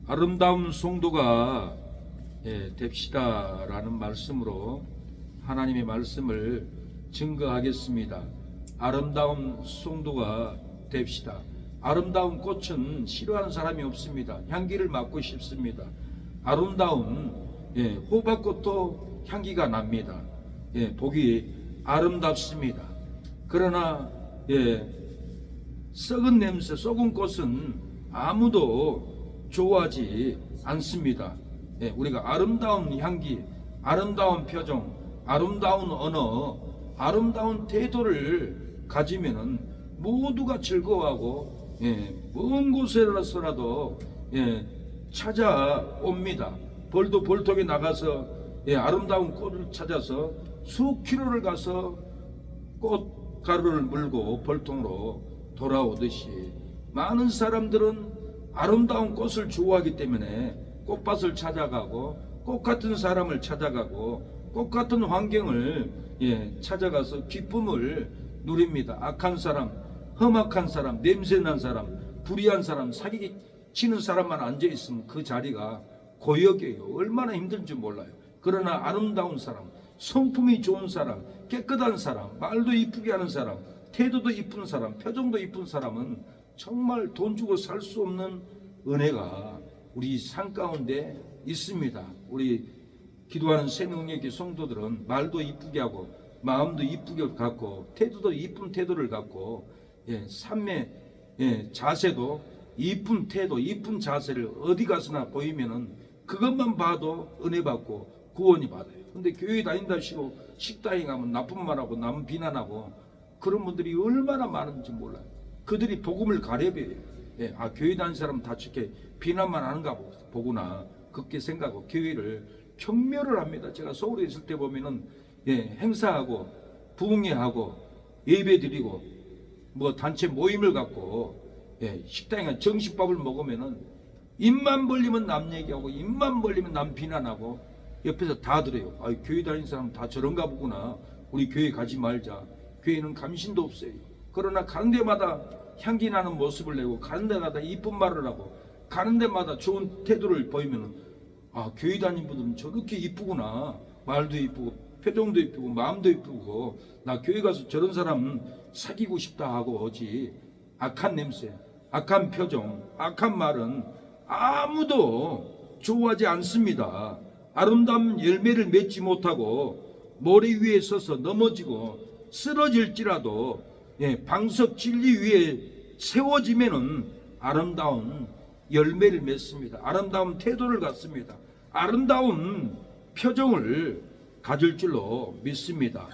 아름다운 성도가 됩시다라는 말씀으로 하나님의 말씀을 증거하겠습니다. 아름다운 성도가 됩시다. 아름다운 꽃은 싫어하는 사람이 없습니다. 향기를 맡고 싶습니다. 아름다운 호박꽃도 향기가 납니다. 보기 아름답습니다. 그러나 썩은 냄새, 썩은 꽃은 아무도 좋아하지 않습니다. 우리가 아름다운 향기, 아름다운 표정, 아름다운 언어, 아름다운 태도를 가지면은 모두가 즐거워하고 먼 곳에서라도 찾아옵니다. 벌도 벌통에 나가서 아름다운 꽃을 찾아서 수 킬로를 가서 꽃가루를 물고 벌통으로 돌아오듯이 많은 사람들은 아름다운 꽃을 좋아하기 때문에 꽃밭을 찾아가고 꽃 같은 사람을 찾아가고 꽃 같은 환경을 찾아가서 기쁨을 누립니다. 악한 사람, 험악한 사람, 냄새난 사람, 불의한 사람, 사기 치는 사람만 앉아있으면 그 자리가 고역이에요. 얼마나 힘든지 몰라요. 그러나 아름다운 사람, 성품이 좋은 사람, 깨끗한 사람, 말도 이쁘게 하는 사람, 태도도 이쁜 사람, 표정도 이쁜 사람은 정말 돈 주고 살 수 없는 은혜가 우리 삶 가운데 있습니다. 우리 기도하는 새능력의 성도들은 말도 이쁘게 하고 마음도 이쁘게 갖고 태도도 이쁜 태도를 갖고 삶의 자세도 이쁜 태도, 이쁜 자세를 어디 가서나 보이면은 그것만 봐도 은혜 받고 구원이 받아요. 근데 교회 다닌다시고 식당에 가면 나쁜 말하고 남 비난하고 그런 분들이 얼마나 많은지 몰라요. 그들이 복음을 가려버려요. 교회 다니는 사람은 다 저렇게 비난만 하는가 보구나 그렇게 생각하고 교회를 경멸을 합니다. 제가 서울에 있을 때 보면은 행사하고 부흥회하고 예배드리고 뭐 단체 모임을 갖고 식당에 정식밥을 먹으면은 입만 벌리면 남 얘기하고 입만 벌리면 남 비난하고 옆에서 다 들어요. 교회 다니는 사람 다 저런가 보구나. 우리 교회 가지 말자. 교회는 감신도 없어요. 그러나 가는 데마다 향기 나는 모습을 내고 가는 데마다 이쁜 말을 하고 가는 데마다 좋은 태도를 보이면은 교회 다니는 분들은 저렇게 이쁘구나. 말도 이쁘고 표정도 이쁘고 마음도 이쁘고 나 교회 가서 저런 사람 사귀고 싶다 하고 오지. 악한 냄새, 악한 표정, 악한 말은 아무도 좋아하지 않습니다. 아름다운 열매를 맺지 못하고 모래 위에 서서 넘어지고 쓰러질지라도 방석 진리 위에 세워지면은 아름다운 열매를 맺습니다. 아름다운 태도를 갖습니다. 아름다운 표정을 가질 줄로 믿습니다.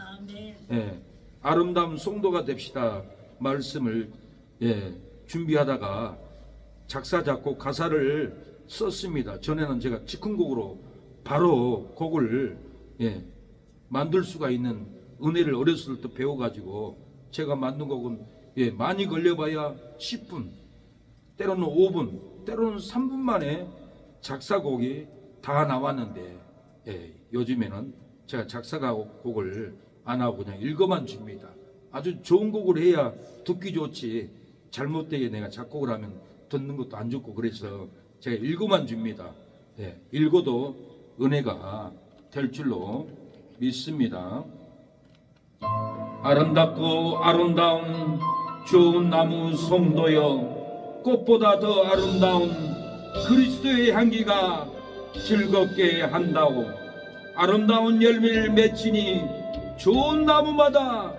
아름다운 성도가 됩시다 말씀을 준비하다가 작사 작곡 가사를 썼습니다. 전에는 제가 즉흥곡으로 바로 곡을 만들 수가 있는 은혜를 어렸을 때 배워가지고 제가 만든 곡은 많이 걸려봐야 10분 때로는 5분 때로는 3분 만에 작사곡이 다 나왔는데 요즘에는 제가 작사곡을 안 하고 그냥 읽어만 줍니다. 아주 좋은 곡을 해야 듣기 좋지 잘못되게 내가 작곡을 하면 듣는 것도 안 좋고 그래서 제가 읽어만 줍니다. 읽어도 은혜가 될 줄로 믿습니다. 아름답고 아름다운 좋은 나무 성도여 꽃보다 더 아름다운 그리스도의 향기가 즐겁게 한다고 아름다운 열매를 맺히니 좋은 나무마다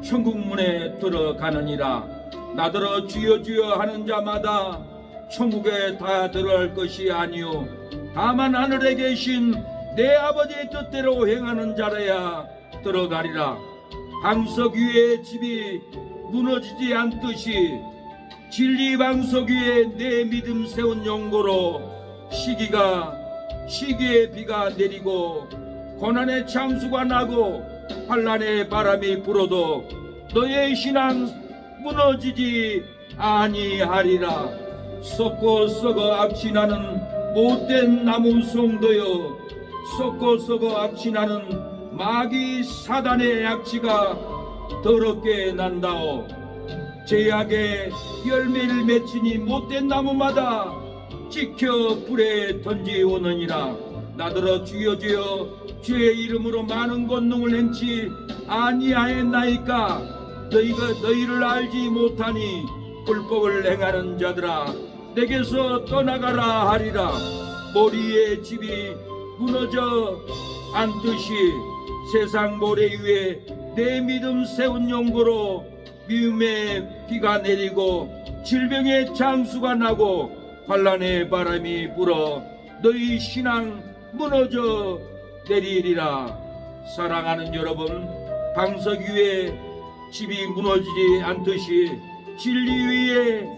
천국문에 들어가느니라. 나더러 주여 주여 하는 자마다 천국에 다 들어갈 것이 아니요 다만 하늘에 계신 내 아버지의 뜻대로 행하는 자라야 들어가리라. 방석 위에 집이 무너지지 않듯이 진리 방석 위에 내 믿음 세운 용고로 시기에 비가 내리고 고난의 창수가 나고 환난의 바람이 불어도 너의 신앙 무너지지 아니하리라. 썩고 썩어 악취나는 못된 나무 성도여 썩고 썩어 악취나는 마귀 사단의 악취가 더럽게 난다오. 제약의 열매를 맺히니 못된 나무마다 지켜 불에 던지오느니라. 나더러 주여 주여 주의 이름으로 많은 권능을 행치 아니하였나이까. 너희가 너희를 알지 못하니 불법을 행하는 자들아 내게서 떠나가라 하리라. 모리의 집이 무너져 앉듯이 세상 모래 위에 내 믿음 세운 용고로 미움의 비가 내리고 질병의 장수가 나고 환난의 바람이 불어 너희 신앙 무너져 내리리라. 사랑하는 여러분, 방석 위에 집이 무너지지 않듯이 진리 위에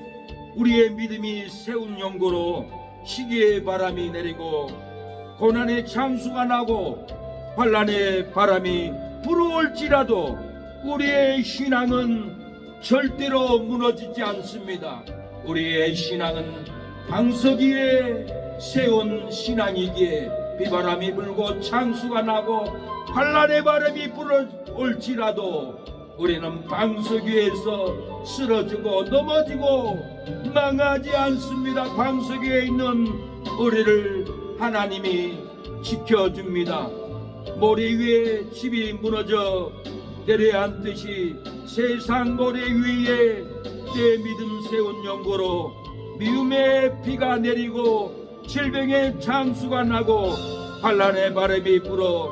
우리의 믿음이 세운 용고로 시기의 바람이 내리고 고난의 장수가 나고 환난의 바람이 불어올지라도 우리의 신앙은 절대로 무너지지 않습니다. 우리의 신앙은 방석 위에 세운 신앙이기에 비바람이 불고 창수가 나고 환난의 바람이 불어올지라도 우리는 방석 위에서 쓰러지고 넘어지고 망하지 않습니다. 방석 위에 있는 우리를 하나님이 지켜줍니다. 모래 위에 집이 무너져 내려앉듯이 세상 모래 위에 내 믿음 세운 용고로 미움의 비가 내리고 질병의 장수가 나고 환난의 바람이 불어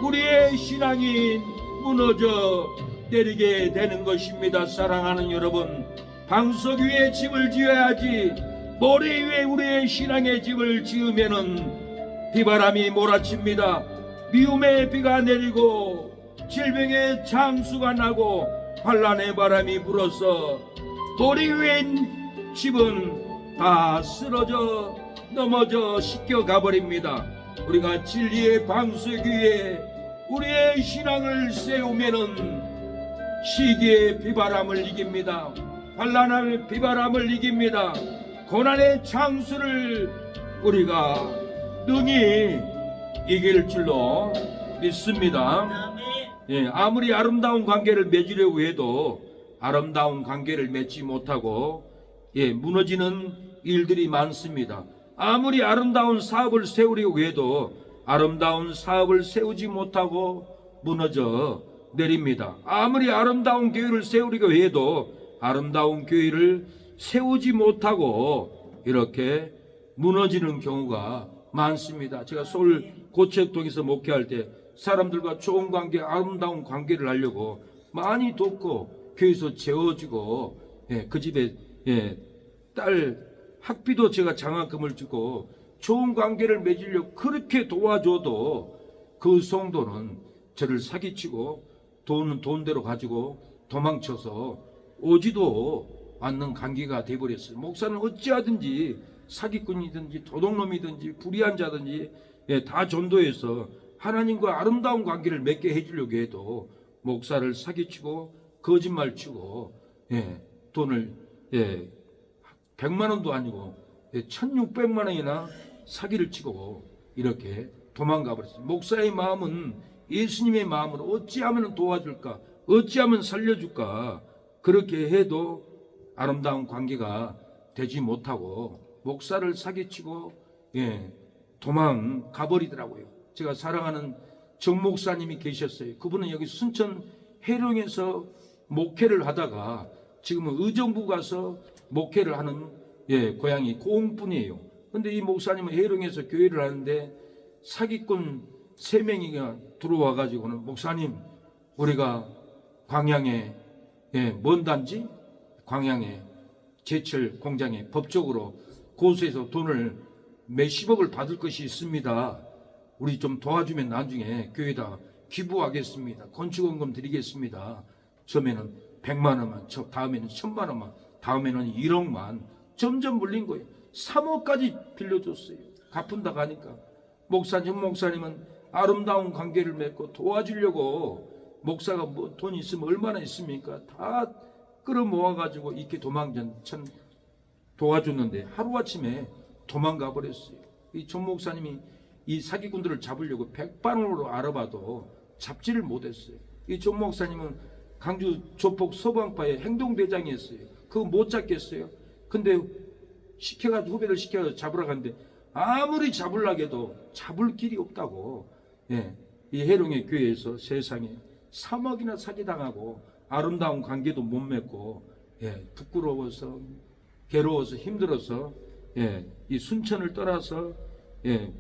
우리의 신앙이 무너져 내리게 되는 것입니다. 사랑하는 여러분, 방석 위에 집을 지어야지 모래 위에 우리의 신앙의 집을 지으면은 비바람이 몰아칩니다. 미움의 비가 내리고 질병의 장수가 나고 환난의 바람이 불어서 모래 위에 집은 다 쓰러져 넘어져 씻겨가 버립니다. 우리가 진리의 방석 위에 우리의 신앙을 세우면은 시기의 비바람을 이깁니다. 환난의 비바람을 이깁니다. 고난의 장수를 우리가 능히 이길 줄로 믿습니다. 예, 아무리 아름다운 관계를 맺으려고 해도 아름다운 관계를 맺지 못하고 무너지는 일들이 많습니다. 아무리 아름다운 사업을 세우려고 해도 아름다운 사업을 세우지 못하고 무너져 내립니다. 아무리 아름다운 교회를 세우려고 해도 아름다운 교회를 세우지 못하고 이렇게 무너지는 경우가 많습니다. 제가 서울 고척동에서 목회할 때 사람들과 좋은 관계, 아름다운 관계를 하려고 많이 돕고 교회에서 재워주고 그 집에 딸 학비도 제가 장학금을 주고 좋은 관계를 맺으려고 그렇게 도와줘도 그 성도는 저를 사기치고 돈은 돈대로 가지고 도망쳐서 오지도 않는 관계가 돼버렸어요. 목사는 어찌하든지 사기꾼이든지 도둑놈이든지 불의한 자든지 다 전도해서 하나님과 아름다운 관계를 맺게 해주려고 해도 목사를 사기치고 거짓말 치고 돈을 100만 원도 아니고 1600만 원이나 사기를 치고 이렇게 도망가 버렸어요. 목사의 마음은 예수님의 마음으로 어찌하면 도와줄까, 어찌하면 살려줄까, 그렇게 해도 아름다운 관계가 되지 못하고 목사를 사기치고 도망가 버리더라고요. 제가 사랑하는 정 목사님이 계셨어요. 그분은 여기 순천 해령에서 목회를 하다가 지금은 의정부 가서 목회를 하는 고향이 고흥뿐이에요. 근데 이 목사님은 해령에서 교회를 하는데 사기꾼 3명이가 들어와 가지고는 목사님, 우리가 광양에 먼 단지 광양에 제철 공장에 법적으로 고소해서 돈을 몇십억을 받을 것이 있습니다. 우리 좀 도와주면 나중에 교회에다 기부하겠습니다. 건축원금 드리겠습니다. 처음에는 100만 원만, 다음에는 1000만 원만, 다음에는 1억만 점점 물린 거예요. 3억까지 빌려줬어요. 갚은다고 하니까. 목사님은 아름다운 관계를 맺고 도와주려고 목사가 뭐 돈 있으면 얼마나 있습니까? 다 끌어모아가지고 이렇게 참 도와줬는데 하루아침에 도망가 버렸어요. 이 정 목사님이 이 사기꾼들을 잡으려고 백방으로 알아봐도 잡지를 못했어요. 이 정 목사님은 강주 조폭 서방파의 행동대장이었어요. 그거 못 잡겠어요. 근데 시켜가지고 후배들 시켜서 잡으러 갔는데 아무리 잡으려고 해도 잡을 길이 없다고. 예, 이 해룡의 교회에서 세상에 3억이나 사기당하고 아름다운 관계도 못 맺고, 예, 부끄러워서 괴로워서 힘들어서, 예, 이 순천을 떠나서, 예,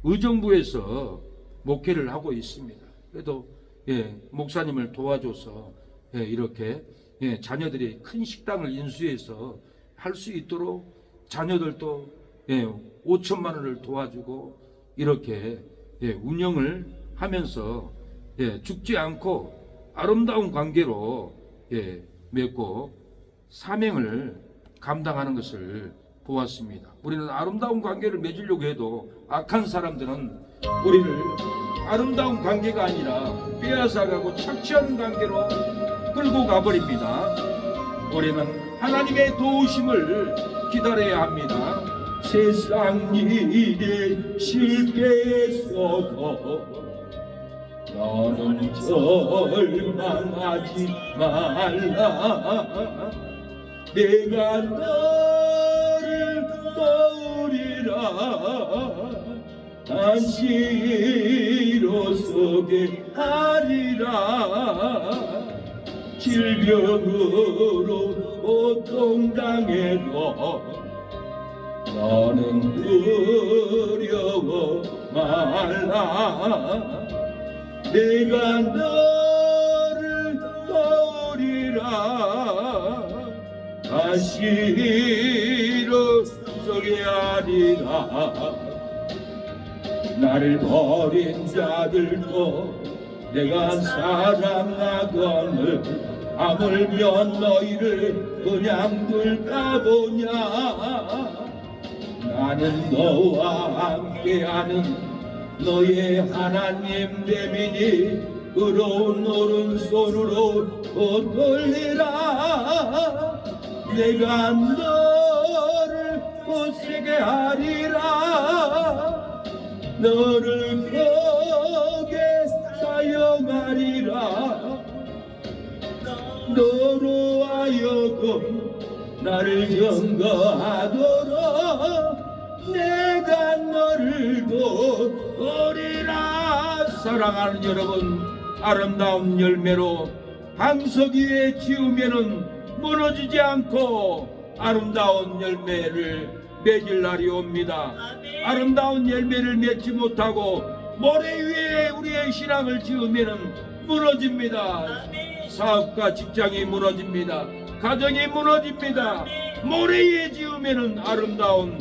의정부에서 목회를 하고 있습니다. 그래도, 예, 목사님을 도와줘서, 예, 이렇게, 예, 자녀들이 큰 식당을 인수해서 할 수 있도록 자녀들도, 예, 5천만 원을 도와주고 이렇게, 예, 운영을 하면서, 예, 죽지 않고 아름다운 관계로, 예, 맺고 사명을 감당하는 것을 보았습니다. 우리는 아름다운 관계를 맺으려고 해도 악한 사람들은 우리를 아름다운 관계가 아니라 빼앗아가고 착취하는 관계로 끌고 가버립니다. 우리는 하나님의 도우심을 기다려야 합니다. 세상 일에 실패했어도 너는 절망하지 말라. 내가 너를 도우리라. 다시 일어서게 하리라. 질병으로 고통당해도 너는 두려워 말라. 내가 너를 도우리라. 다시 일어서게 하리라. 나를 버린 자들도 내가 사랑하거늘 하물며 너희를 그냥 둘까 보냐. 나는 너와 함께하는 너의 하나님 됨이니 의로운 오른손으로 붙들리라. 내가 너를 굳세게 하리라. 너를 크게 사용하리라. 너로 하여금 나를 증거하도록 내가 너를 도우리라. 사랑하는 여러분, 아름다운 열매로 방석 위에 지으면은 무너지지 않고 아름다운 열매를 맺을 날이 옵니다. 아름다운 열매를 맺지 못하고 모래 위에 우리의 신앙을 지으면은 무너집니다. 사업과 직장이 무너집니다. 가정이 무너집니다. 모래 위에 지으면은 아름다운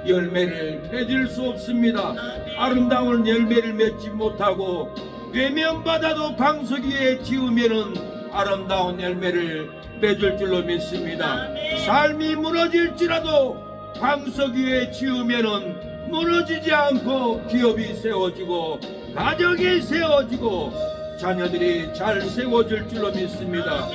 열매를 맺을 수 없습니다. 아름다운 열매를 맺지 못하고 외면받아도 방석 위에 지으면은 아름다운 열매를 맺을 줄로 믿습니다. 삶이 무너질지라도 방석 위에 지으면은 무너지지 않고 기업이 세워지고 가정이 세워지고 자녀들이 잘 세워질 줄로 믿습니다.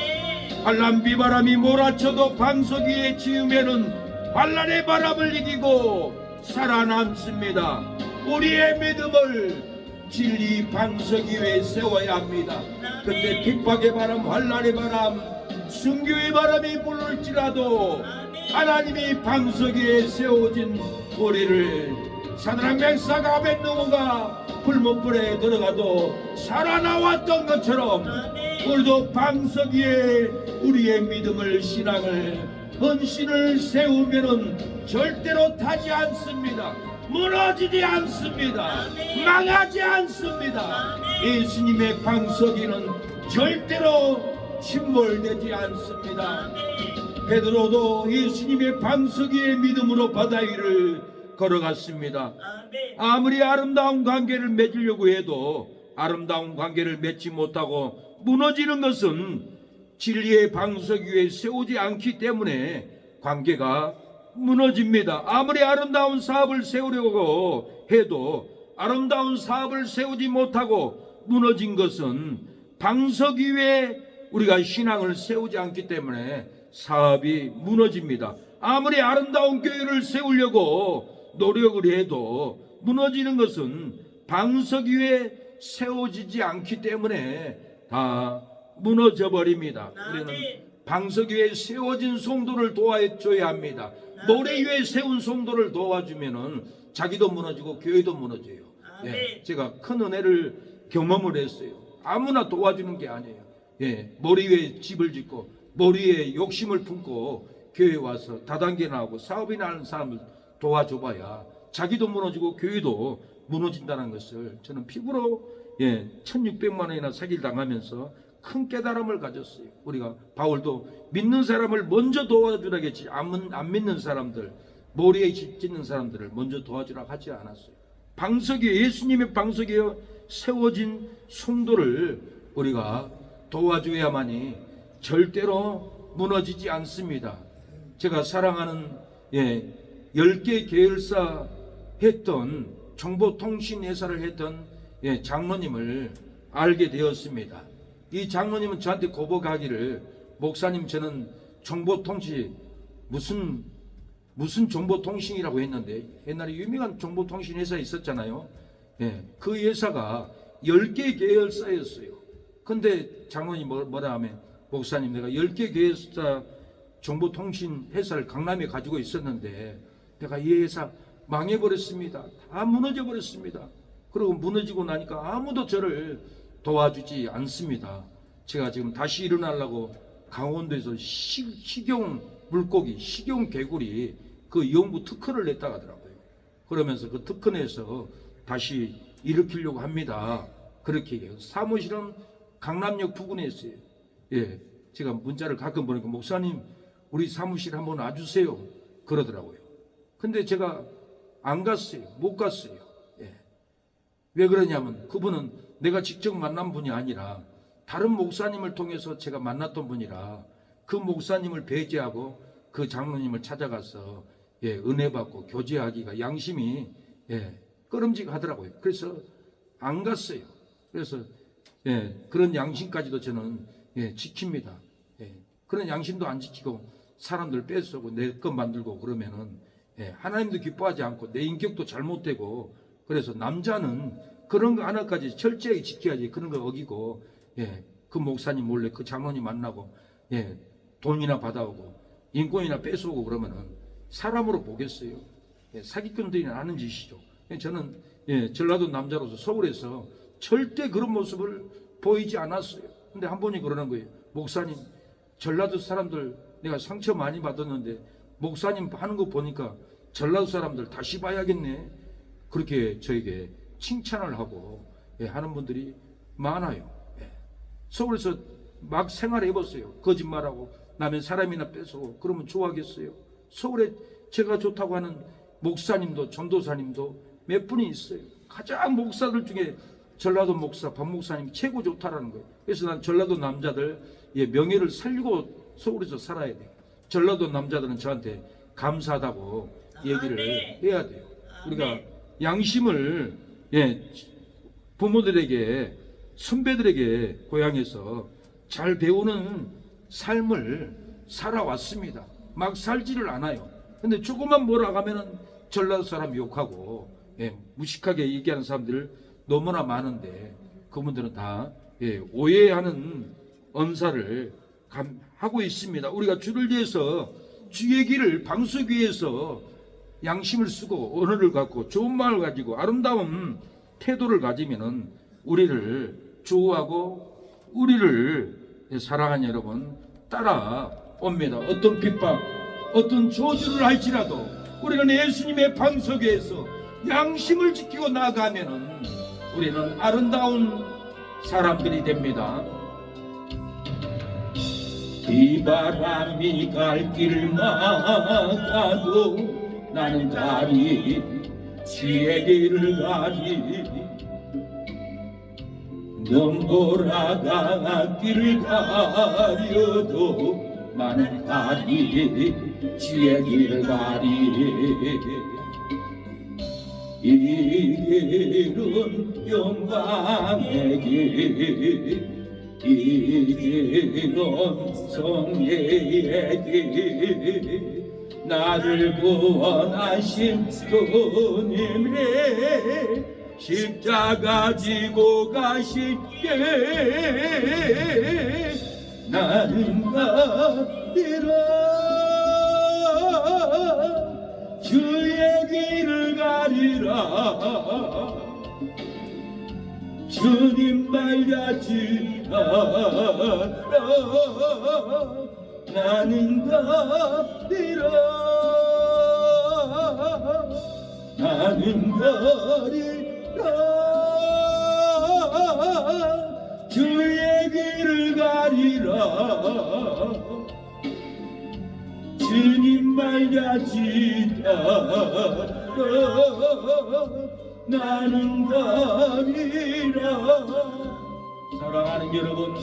환난 비바람이 몰아쳐도 방석 위에 지으면은 환난의 바람을 이기고 살아남습니다. 우리의 믿음을 진리 방석 위에 세워야 합니다. 그때 핍박의 바람, 환난의 바람, 순교의 바람이 불을지라도 하나님이 방석 위에 세워진 우리를 사드락 메삭 아벳느고가 불못불에 들어가도 살아나왔던 것처럼 우리도 방석 위에 우리의 믿음을, 신앙을, 헌신을 세우면은 절대로 타지 않습니다. 무너지지 않습니다. 망하지 않습니다. 예수님의 방석 위는 절대로 침몰되지 않습니다. 베드로도 예수님의 방석 위에 믿음으로 바다 위를 걸어갔습니다. 아무리 아름다운 관계를 맺으려고 해도 아름다운 관계를 맺지 못하고 무너지는 것은 진리의 방석 위에 세우지 않기 때문에 관계가 무너집니다. 아무리 아름다운 사업을 세우려고 해도 아름다운 사업을 세우지 못하고 무너진 것은 방석 위에 우리가 신앙을 세우지 않기 때문에 사업이 무너집니다. 아무리 아름다운 교회를 세우려고 노력을 해도 무너지는 것은 방석 위에 세워지지 않기 때문에 다 무너져 버립니다. 우리는 방석 위에 세워진 성도를 도와줘야 합니다. 모래 위에 세운 성도를 도와주면은 자기도 무너지고 교회도 무너져요. 예, 제가 큰 은혜를 경험을 했어요. 아무나 도와주는 게 아니에요. 예, 머리 위에 집을 짓고 머리 위에 욕심을 품고 교회에 와서 다단계 나오고 사업이나 하는 사람을 도와줘봐야 자기도 무너지고 교회도 무너진다는 것을 저는 피부로 1600만 원이나 사기를 당하면서 큰 깨달음을 가졌어요. 우리가 바울도 믿는 사람을 먼저 도와주라겠지, 안 믿는 사람들, 머리에 집 짓는 사람들을 먼저 도와주라 하지 않았어요. 방석이, 예수님의 방석에 세워진 성도를 우리가 도와줘야만이 절대로 무너지지 않습니다. 제가 사랑하는 10개 계열사 했던, 정보통신회사를 했던 장로님을 알게 되었습니다. 이 장로님은 저한테 고백하기를, 목사님, 저는 정보통신 무슨 정보통신이라고 했는데, 옛날에 유명한 정보통신 회사 있었잖아요. 그 회사가 10개 계열사였어요. 근데 장로님이 뭐라 하면, 목사님, 내가 10개 계열사 정보통신 회사를 강남에 가지고 있었는데 내가 이 회사 망해버렸습니다. 다 무너져 버렸습니다. 그리고 무너지고 나니까 아무도 저를 도와주지 않습니다. 제가 지금 다시 일어나려고 강원도에서 식용 물고기, 식용 개구리 그 연구 특허를 냈다 하더라고요. 그러면서 그 특허 내서 다시 일으키려고 합니다. 그렇게 얘기해요. 사무실은 강남역 부근에 있어요. 제가 문자를 가끔 보니까, 목사님, 우리 사무실 한번 와주세요, 그러더라고요. 근데 제가 안 갔어요. 못 갔어요. 왜 그러냐면 그분은 내가 직접 만난 분이 아니라 다른 목사님을 통해서 제가 만났던 분이라 그 목사님을 배제하고 그 장로님을 찾아가서 은혜 받고 교제하기가 양심이 꺼름직하더라고요. 그래서 안 갔어요. 그래서 그런 양심까지도 저는 지킵니다. 그런 양심도 안 지키고 사람들 뺏어오고 내 것 만들고 그러면은 하나님도 기뻐하지 않고 내 인격도 잘못되고, 그래서 남자는 그런 거 하나까지 철저하게 지켜야지. 그런 거 어기고 그 목사님 몰래 그 장로님 만나고 돈이나 받아오고 인권이나 뺏어오고 그러면은 사람으로 보겠어요? 사기꾼들이 하는 짓이죠. 저는 전라도 남자로서 서울에서 절대 그런 모습을 보이지 않았어요. 근데 한 분이 그러는 거예요. 목사님, 전라도 사람들 내가 상처 많이 받았는데 목사님 하는 거 보니까 전라도 사람들 다시 봐야겠네. 그렇게 저에게 칭찬을 하고 하는 분들이 많아요. 서울에서 막 생활해 보세요. 거짓말하고 남의 사람이나 뺏어 그러면 좋아하겠어요? 서울에 제가 좋다고 하는 목사님도 전도사님도 몇 분이 있어요. 가장 목사들 중에 전라도 목사, 박 목사님이 최고 좋다라는 거예요. 그래서 난 전라도 남자들 명예를 살리고 서울에서 살아야 돼요. 전라도 남자들은 저한테 감사하다고 얘기를 해야 돼요. 우리가 양심을 부모들에게, 선배들에게 고향에서 잘 배우는 삶을 살아왔습니다. 막 살지를 않아요. 근데 조금만 뭐라 하면은 전라도 사람 욕하고 무식하게 얘기하는 사람들 너무나 많은데, 그분들은 다 오해하는 언사를 하고 있습니다. 우리가 주를 위해서, 주의 길을 방석 위에서 양심을 쓰고 언어를 갖고 좋은 마음을 가지고 아름다운 태도를 가지면은 우리를 좋아하고 우리를 사랑하는 여러분 따라옵니다. 어떤 핍박, 어떤 저주를 할지라도 우리는 예수님의 방석 위에서 양심을 지키고 나아가면은 우리는 아름다운 사람들이 됩니다. 비바람이 갈 길마다도 나는 가리, 주의 길을 가리. 눈보라가 길을 가려도 나는 가리, 주의 길을 가리. 이 길은 영광의 길, 이 길은 성례의 길, 나를 구원하신 주님의 십자가 지고 가신 길 나는 가리라. 주의 길을 가리라. 주님 말같이 나는 가리라. 나는 가리라. 주의 길을 가리라. 주님 말같이 나는 가리라. 사랑하는 여러분,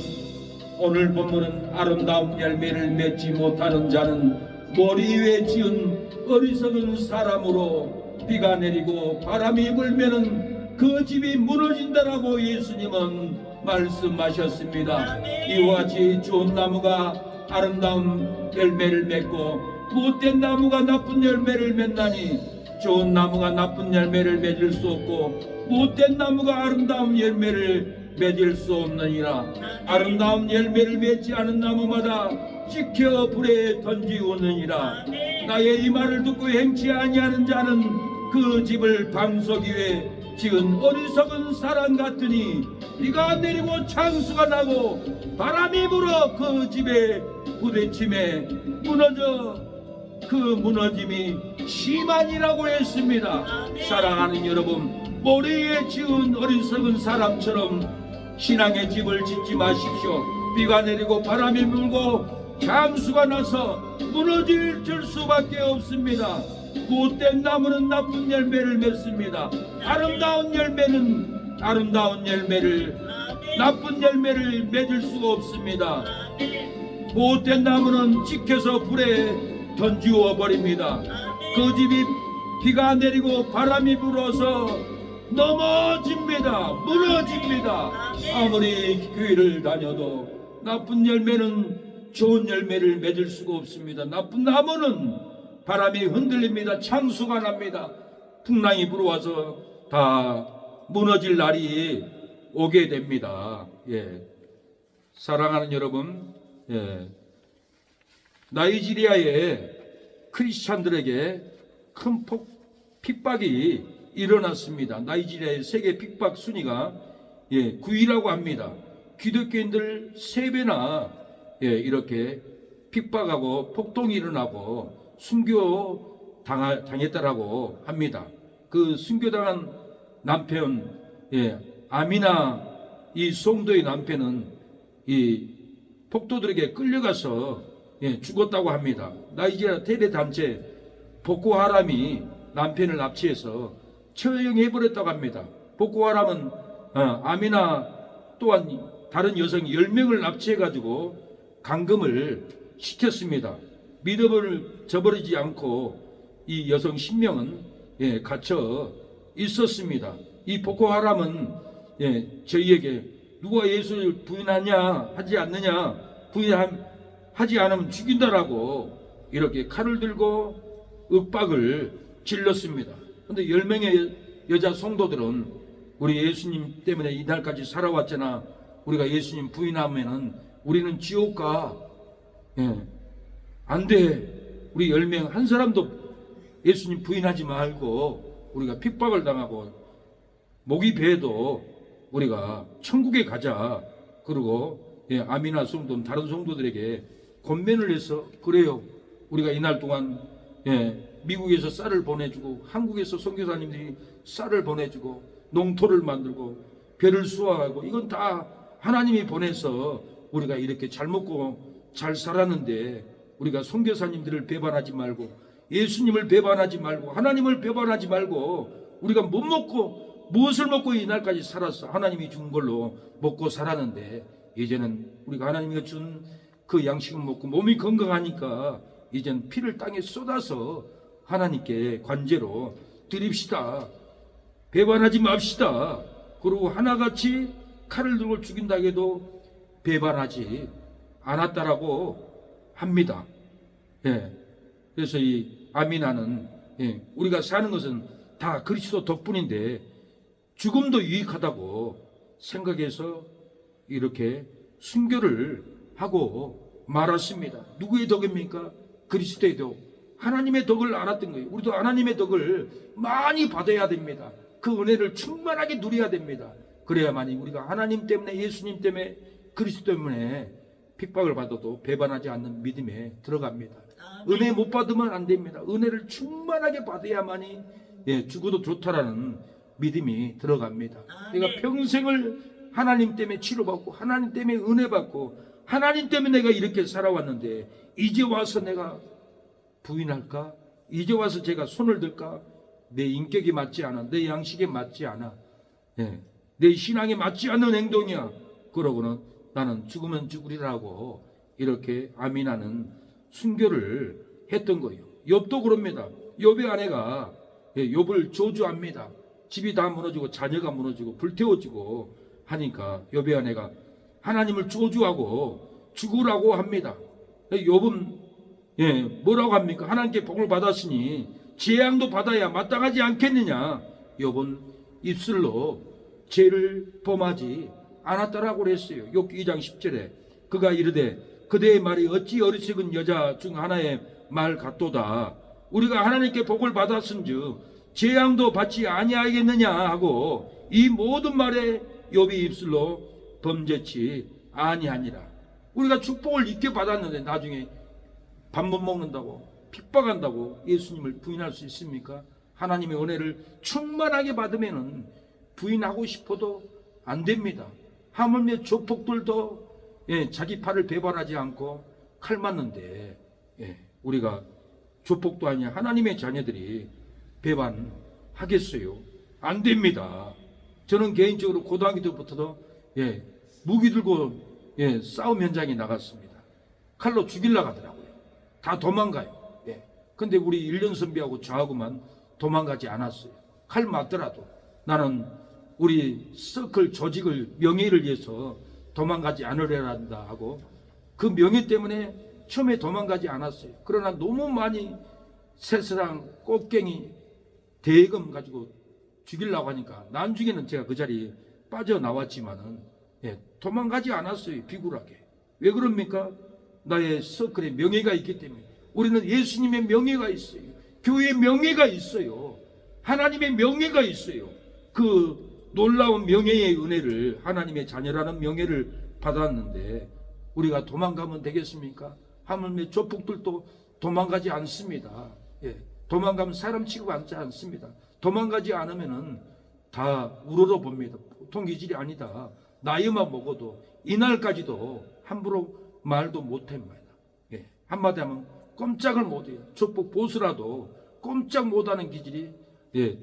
오늘 본문은 아름다운 열매를 맺지 못하는 자는 머리 위에 지은 어리석은 사람으로 비가 내리고 바람이 불면은 그 집이 무너진다라고 예수님은 말씀하셨습니다. 이와 같이 좋은 나무가 아름다운 열매를 맺고 못된 나무가 나쁜 열매를 맺나니 좋은 나무가 나쁜 열매를 맺을 수 없고 못된 나무가 아름다운 열매를 맺을 수 없느니라. 아름다운 열매를 맺지 않은 나무마다 찍혀 불에 던지우느니라. 나의 이 말을 듣고 행치 아니하는 자는 그 집을 방석 위에 지은 어리석은 사람 같으니 비가 내리고 창수가 나고 바람이 불어 그 집에 부딪힘에 무너져 그 무너짐이 심하니라고 했습니다. 사랑하는 여러분, 모래에 지은 어리석은 사람처럼 신앙의 집을 짓지 마십시오. 비가 내리고 바람이 불고 창수가 나서 무너질 수밖에 없습니다. 못된 나무는 나쁜 열매를 맺습니다. 아름다운 열매는 아름다운 열매를, 나쁜 열매를 맺을 수가 없습니다. 못된 나무는 찍혀서 불에 던지워 버립니다. 그 집이 비가 내리고 바람이 불어서 넘어집니다. 무너집니다. 아무리 교회를 다녀도 나쁜 열매는 좋은 열매를 맺을 수가 없습니다. 나쁜 나무는 바람이 흔들립니다. 창수가 납니다. 풍랑이 불어와서 다 무너질 날이 오게 됩니다. 예. 사랑하는 여러분, 예. 나이지리아의 크리스찬들에게 큰 핍박이 일어났습니다. 나이지리아의 세계 핍박 순위가 9위라고 합니다. 기독교인들 3배나 이렇게 핍박하고 폭동이 일어나고 순교 당했다라고 합니다. 그 순교당한 남편, 아미나 이 송도의 남편은 이 폭도들에게 끌려가서 죽었다고 합니다. 나이지리아 테레단체 보코하람이 남편을 납치해서 처형해버렸다고 합니다. 보코하람은 아미나 또한 다른 여성 10명을 납치해가지고 감금을 시켰습니다. 믿음을 저버리지 않고 이 여성 10명은 갇혀 있었습니다. 이 보코하람은 저희에게 누가 예수를 부인하냐 하지 않느냐, 부인하지 않으면 죽인다라고 이렇게 칼을 들고 윽박을 질렀습니다. 그런데 10명의 여자 성도들은 우리 예수님 때문에 이날까지 살아왔잖아, 우리가 예수님 부인하면은 우리는 지옥 가, 안 돼, 우리 10명 한 사람도 예수님 부인하지 말고 우리가 핍박을 당하고 목이 베도 우리가 천국에 가자. 그리고 아미나 성도 다른 성도들에게 권면을 해서, 그래요, 우리가 이날 동안 미국에서 쌀을 보내주고 한국에서 선교사님들이 쌀을 보내주고 농토를 만들고 벼를 수확하고 이건 다 하나님이 보내서 우리가 이렇게 잘 먹고 잘 살았는데, 우리가 선교사님들을 배반하지 말고 예수님을 배반하지 말고 하나님을 배반하지 말고 우리가 무엇을 먹고 이날까지 살았어? 하나님이 준 걸로 먹고 살았는데 이제는 우리가 하나님이 준 그 양식을 먹고 몸이 건강하니까 이제는 피를 땅에 쏟아서 하나님께 관제로 드립시다. 배반하지 맙시다. 그리고 하나같이 칼을 들고 죽인다 해도 배반하지 않았다라고 합니다. 그래서 이 아미나는 우리가 사는 것은 다 그리스도 덕분인데 죽음도 유익하다고 생각해서 이렇게 순교를 하고 말았습니다. 누구의 덕입니까? 그리스도의 덕. 하나님의 덕을 알았던 거예요. 우리도 하나님의 덕을 많이 받아야 됩니다. 그 은혜를 충만하게 누려야 됩니다. 그래야만이 우리가 하나님 때문에, 예수님 때문에, 그리스도 때문에 핍박을 받아도 배반하지 않는 믿음에 들어갑니다. 은혜 못 받으면 안 됩니다. 은혜를 충만하게 받아야만이 죽어도 좋다라는 믿음이 들어갑니다. 내가 평생을 하나님 때문에 치료받고 하나님 때문에 은혜 받고 하나님 때문에 내가 이렇게 살아왔는데 이제 와서 내가 부인할까? 이제 와서 제가 손을 들까? 내 인격이 맞지 않아, 내 양식에 맞지 않아, 내 신앙에 맞지 않는 행동이야. 그러고는 나는 죽으면 죽으리라고 이렇게 아멘하는 순교를 했던 거예요. 욥도 그럽니다. 욥의 아내가 욥을 저주합니다. 집이 다 무너지고 자녀가 무너지고 불태워지고 하니까 욥의 아내가 하나님을 저주하고 죽으라고 합니다. 욥은 뭐라고 합니까? 하나님께 복을 받았으니 재앙도 받아야 마땅하지 않겠느냐. 욥은 입술로 죄를 범하지 않았다라고 그랬어요. 욥기 2장 10절에 그가 이르되 그대의 말이 어찌 어리석은 여자 중 하나의 말 같도다. 우리가 하나님께 복을 받았은즉 재앙도 받지 아니하겠느냐 하고 이 모든 말에 욥이 입술로 범죄치 아니하니라. 우리가 축복을 있게 받았는데 나중에 밥 못 먹는다고 핍박한다고 예수님을 부인할 수 있습니까? 하나님의 은혜를 충만하게 받으면 부인하고 싶어도 안 됩니다. 하물며 조폭들도 자기 팔을 배반하지 않고 칼 맞는데 우리가 조폭도 아니야 하나님의 자녀들이 배반하겠어요? 안 됩니다. 저는 개인적으로 고등학교 때부터도 무기 들고 싸움 현장에 나갔습니다. 칼로 죽이려고 하더라고요. 다 도망가요. 근데 우리 1년 선배하고 저하고만 도망가지 않았어요. 칼 맞더라도 나는 우리 서클 조직을 명예를 위해서 도망가지 않으려야 한다 하고 그 명예 때문에 처음에 도망가지 않았어요. 그러나 너무 많이 새스랑 꽃갱이 대금 가지고 죽이려고 하니까 나중에는 제가 그 자리에 빠져나왔지만은 도망가지 않았어요. 비굴하게. 왜 그럽니까? 나의 서클에 명예가 있기 때문에. 우리는 예수님의 명예가 있어요. 교회의 명예가 있어요. 하나님의 명예가 있어요. 그 놀라운 명예의 은혜를, 하나님의 자녀라는 명예를 받았는데 우리가 도망가면 되겠습니까? 하물며 조폭들도 도망가지 않습니다. 도망가면 사람 취급하지 않습니다. 도망가지 않으면은 다 우러러봅니다. 보통 기질이 아니다. 나이만 먹어도 이날까지도 함부로 말도 못합니다. 한마디 하면 꼼짝을 못해요. 조폭 보수라도 꼼짝 못하는 기질이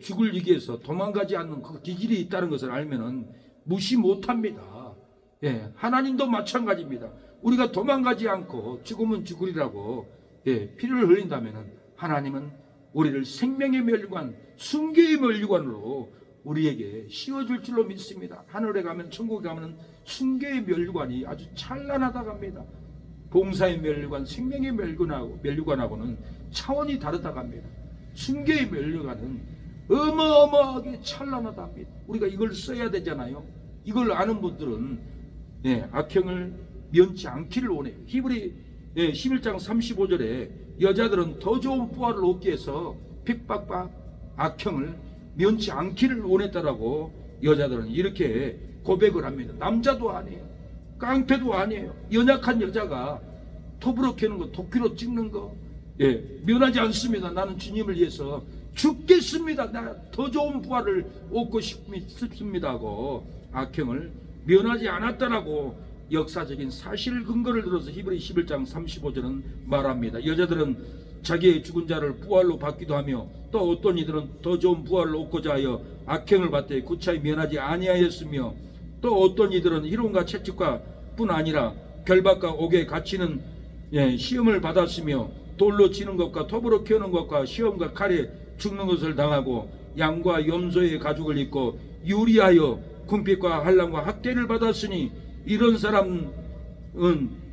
죽을 위기에서 도망가지 않는 그 기질이 있다는 것을 알면은 무시 못합니다. 하나님도 마찬가지입니다. 우리가 도망가지 않고 죽으면 죽으리라고 피를 흘린다면은 하나님은 우리를 생명의 멸류관, 순교의 멸류관으로 우리에게 씌워줄 줄로 믿습니다. 하늘에 가면, 천국에 가면 순교의 멸류관이 아주 찬란하다고 합니다. 봉사의 멸류관, 생명의 멸류관하고는 차원이 다르다고 합니다. 순교의 멸류관은 어마어마하게 찬란하다 합니다. 우리가 이걸 써야 되잖아요. 이걸 아는 분들은 악행을 면치 않기를 원해요. 히브리 11장 35절에 여자들은 더 좋은 부활을 얻기 위해서 핍박과 악행을 면치 않기를 원했다라고 여자들은 이렇게 고백을 합니다. 남자도 아니에요. 깡패도 아니에요. 연약한 여자가 톱으로 캐는 거, 도끼로 찍는 거 면하지 않습니다. 나는 주님을 위해서 죽겠습니다. 나 더 좋은 부활을 얻고 싶습니다 하고 악행을 면하지 않았다라고 역사적인 사실 근거를 들어서 히브리 11장 35절은 말합니다. 여자들은 자기의 죽은 자를 부활로 받기도 하며 또 어떤 이들은 더 좋은 부활을 얻고자 하여 악행을 받되 구차히 면하지 아니하였으며 또 어떤 이들은 희롱과 채찍과 뿐 아니라 결박과 옥에 갇히는 시험을 받았으며 돌로 치는 것과 톱으로 캐는 것과 시험과 칼에 죽는 것을 당하고 양과 염소의 가죽을 입고 유리하여 궁핍과 한란과 학대를 받았으니 이런 사람은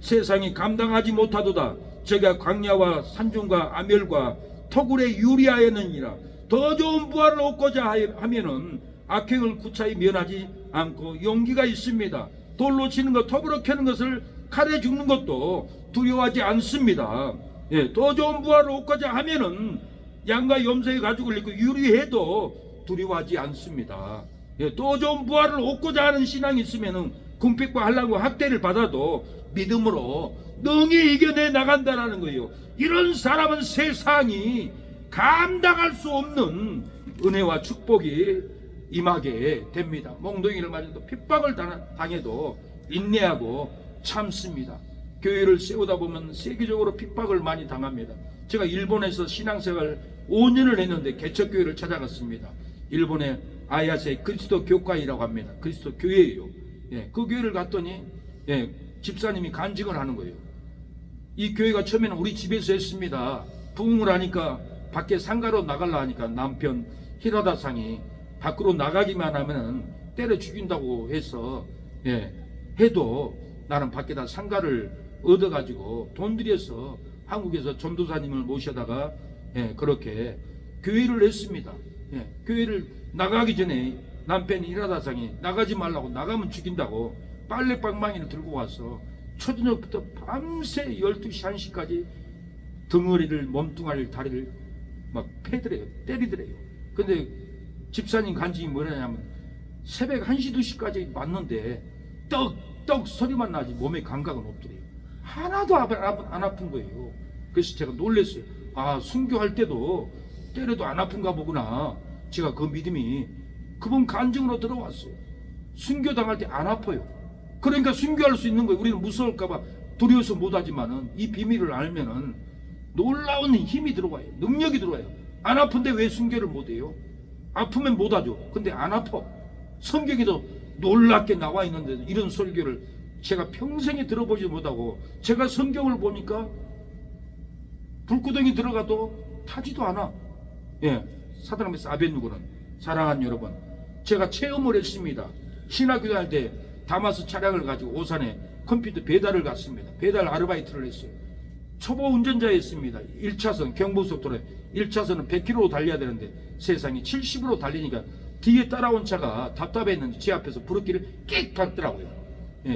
세상이 감당하지 못하도다. 제가 광야와 산중과 아멸과 토굴에 유리하였느니라. 더 좋은 부활을 얻고자 하면은 악행을 구차히 면하지 않고 용기가 있습니다. 돌로 치는 것, 톱으로 캐는 것을 칼에 죽는 것도 두려워하지 않습니다. 예, 더 좋은 부활을 얻고자 하면은 양과 염소의 가죽을 입고 유리해도 두려워하지 않습니다. 예, 더 좋은 부활을 얻고자 하는 신앙이 있으면은 궁핍과 환난과 학대를 받아도 믿음으로 능히 이겨내 나간다라는 거예요. 이런 사람은 세상이 감당할 수 없는 은혜와 축복이 임하게 됩니다. 몽둥이를 맞아도 핍박을 당해도 인내하고 참습니다. 교회를 세우다 보면 세계적으로 핍박을 많이 당합니다. 제가 일본에서 신앙생활 5년을 했는데 개척교회를 찾아갔습니다. 일본의 아야세 그리스도 교회이라고 합니다. 그리스도 교회예요. 예, 그 교회를 갔더니 집사님이 간증을 하는 거예요. 이 교회가 처음에는 우리 집에서 했습니다. 부흥을 하니까 밖에 상가로 나가려 하니까 남편 히라다상이 밖으로 나가기만 하면은 때려 죽인다고 해서 해도 나는 밖에다 상가를 얻어가지고 돈 들여서 한국에서 전도사님을 모셔다가 그렇게 교회를 했습니다. 교회를 나가기 전에 남편이 히라다상이 나가지 말라고, 나가면 죽인다고 빨래방망이를 들고 와서 초저녁부터 밤새 12시 1시까지 덩어리를, 몸뚱아리를, 다리를 막 패더래요. 때리더래요. 근데 집사님 간증이 뭐냐면 새벽 1시 2시까지 맞는데 떡 소리만 나지 몸에 감각은 없더래요. 하나도 안 아픈 거예요. 그래서 제가 놀랐어요. 아, 순교할 때도 때려도 안 아픈가 보구나. 제가 그 믿음이 그분 간증으로 들어왔어요. 순교당할 때 안 아파요. 그러니까 순교할 수 있는 거예요. 우리는 무서울까봐 두려워서 못하지만은 이 비밀을 알면은 놀라운 힘이 들어와요. 능력이 들어와요. 안 아픈데 왜 순교를 못해요? 아프면 못하죠. 근데 안 아파. 성경에도 놀랍게 나와 있는데 이런 설교를 제가 평생에 들어보지 못하고, 제가 성경을 보니까 불구덩이 들어가도 타지도 않아. 사드락메스 아벤누고는 사랑하는 여러분, 제가 체험을 했습니다. 신학교 다닐 때 다마스 차량을 가지고 오산에 컴퓨터 배달을 갔습니다. 배달 아르바이트를 했어요. 초보 운전자였습니다. 1차선 경부고속도로에 1차선은 100km로 달려야 되는데 세상에 70으로 달리니까 뒤에 따라온 차가 답답했는지 제 앞에서 브레이크를 끽 밟더라고요.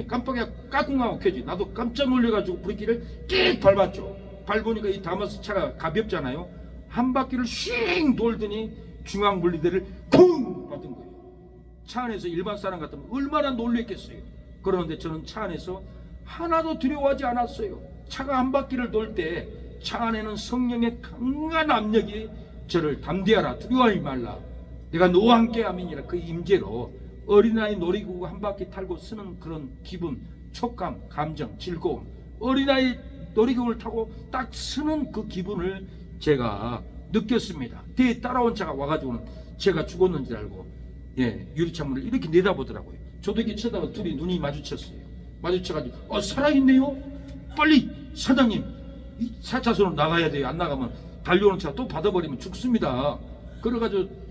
깜빡이가 까꿍하고 켜지. 나도 깜짝 놀래가지고 브레이크를 끽 밟았죠. 밟으니까 이 다마스 차가 가볍잖아요. 한 바퀴를 쉥 돌더니 중앙 분리대를 쿵 받은 거예요. 차 안에서 일반 사람 같으면 얼마나 놀랬겠어요. 그런데 저는 차 안에서 하나도 두려워하지 않았어요. 차가 한 바퀴를 돌 때 차 안에는 성령의 강한 압력이 저를 담대하라, 두려워하지 말라, 내가 너와 함께 함이니라, 그 임재로 어린아이 놀이기구 한 바퀴 타고 쓰는 그런 기분, 촉감, 감정, 즐거움, 어린아이 놀이기구를 타고 딱 쓰는 그 기분을 제가 느꼈습니다. 뒤에 따라온 차가 와가지고는 제가 죽었는 줄 알고 유리창문을 이렇게 내다보더라고요. 저도 이렇게 쳐다봐 둘이 눈이 마주쳤어요. 마주쳐가지고 살아있네요. 빨리 사장님 이 4차선으로 나가야 돼요. 안 나가면 달려오는 차 또 받아버리면 죽습니다. 그래가지고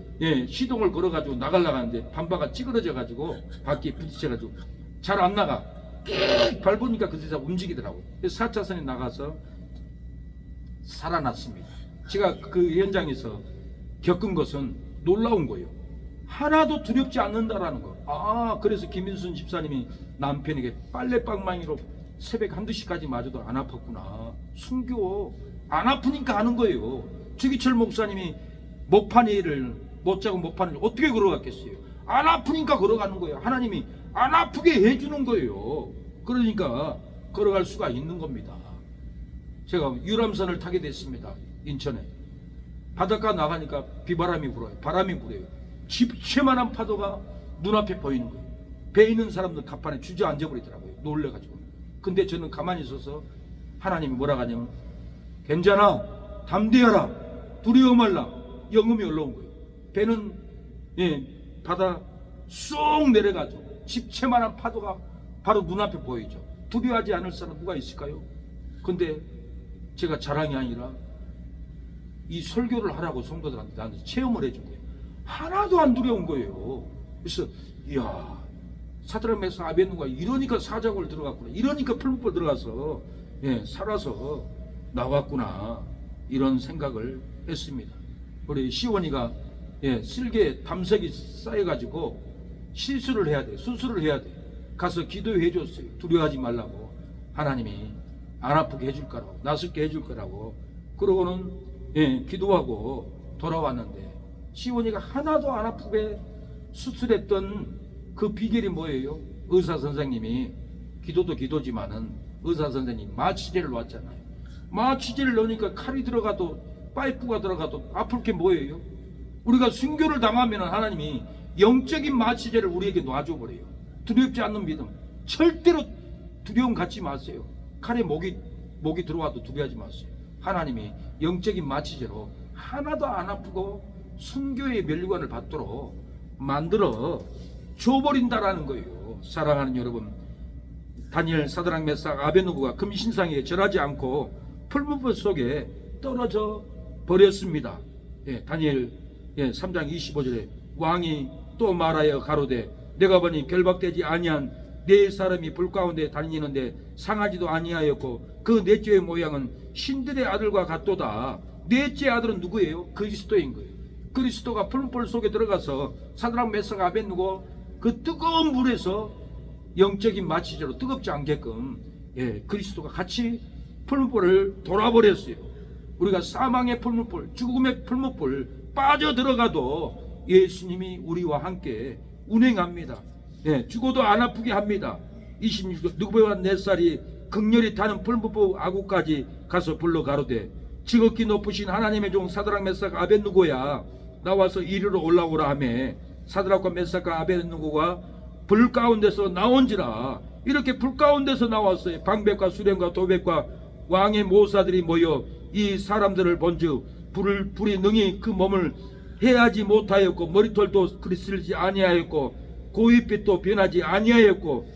시동을 걸어가지고 나가려고 하는데 반바가 찌그러져가지고 바퀴에 부딪혀가지고 잘 안 나가. 끽 밟으니까 그 세상 움직이더라고요. 그래서 4차선에 나가서 살아났습니다. 제가 그 현장에서 겪은 것은 놀라운 거예요. 하나도 두렵지 않는다라는 거. 그래서 김인순 집사님이 남편에게 빨래방망이로 새벽 1~2시까지 맞아도 안 아팠구나. 순교 안 아프니까 하는 거예요. 주기철 목사님이 목판일을 못 자고 목판을 어떻게 걸어갔겠어요? 안 아프니까 걸어가는 거예요. 하나님이 안 아프게 해주는 거예요. 그러니까 걸어갈 수가 있는 겁니다. 제가 유람선을 타게 됐습니다. 인천에. 바닷가 나가니까 비바람이 불어요. 바람이 불어요. 집채만한 파도가 눈앞에 보이는 거예요. 배에 있는 사람들 갑판에 주저앉아 버리더라고요. 놀래가지고. 근데 저는 가만히 있어서 하나님이 뭐라 하냐면 괜찮아, 담대하라, 두려워 말라, 영음이 올라온 거예요. 배는 바다 쏙 내려가죠. 집채만한 파도가 바로 눈앞에 보이죠. 두려워하지 않을 사람 누가 있을까요? 근데 제가 자랑이 아니라 이 설교를 하라고 성도들한테 나한테 체험을 해준 거예요. 하나도 안 두려운 거예요. 그래서 이야, 사드락메스 아벤누고가 이러니까 사자굴 들어갔구나, 이러니까 풀무불 들어가서 살아서 나왔구나, 이런 생각을 했습니다. 우리 시원이가 쓸개 담석이 쌓여가지고 시술을 해야 돼, 수술을 해야 돼. 가서 기도해 줬어요. 두려워하지 말라고. 하나님이 안 아프게 해줄 거라고, 낫게 해줄 거라고. 그러고는 기도하고 돌아왔는데 시온이가 하나도 안 아프게 수술했던 그 비결이 뭐예요? 의사 선생님이, 기도도 기도지만은 의사 선생님이 마취제를 놨잖아요. 마취제를 넣으니까 칼이 들어가도 파이프가 들어가도 아플 게 뭐예요? 우리가 순교를 당하면 하나님이 영적인 마취제를 우리에게 놔줘버려요. 두렵지 않는 믿음. 절대로 두려움 갖지 마세요. 칼에 목이 들어와도 두려워하지 마세요. 하나님이 영적인 마취제로 하나도 안 아프고 순교의 면류관을 받도록 만들어 줘버린다라는 거예요. 사랑하는 여러분, 다니엘, 사드락, 메삭, 아베느고가 금신상에 절하지 않고 풀무불 속에 떨어져 버렸습니다. 다니엘 3장 25절에 왕이 또 말하여 가로되 내가 보니 결박되지 아니한 네 사람이 불 가운데 다니는데 상하지도 아니하였고 그 넷째의 모양은 신들의 아들과 같도다. 넷째 아들은 누구예요? 그리스도인 거예요. 그리스도가 풀무불 속에 들어가서 사드락, 메삭, 아베느고 그 뜨거운 물에서 영적인 마취제로 뜨겁지 않게끔 그리스도가 같이 풀무불을 돌아버렸어요. 우리가 사망의 풀무불, 죽음의 풀무불 빠져들어가도 예수님이 우리와 함께 운행합니다. 죽어도 안 아프게 합니다. 26절 누구와 4살이 극렬히 타는 풀무불 아구까지 가서 불러 가로되 지극히 높으신 하나님의 종 사드락, 메삭, 아베느고야 나와서 이리로 올라오라 하며 사드락과 메삭과 아베느고가 불 가운데서 나온지라. 이렇게 불 가운데서 나왔어요. 방백과 수령과 도백과 왕의 모사들이 모여 이 사람들을 본즉 불이 능히 그 몸을 해하지 못하였고 머리털도 그리스지 아니하였고 고윗빛도 변하지 아니하였고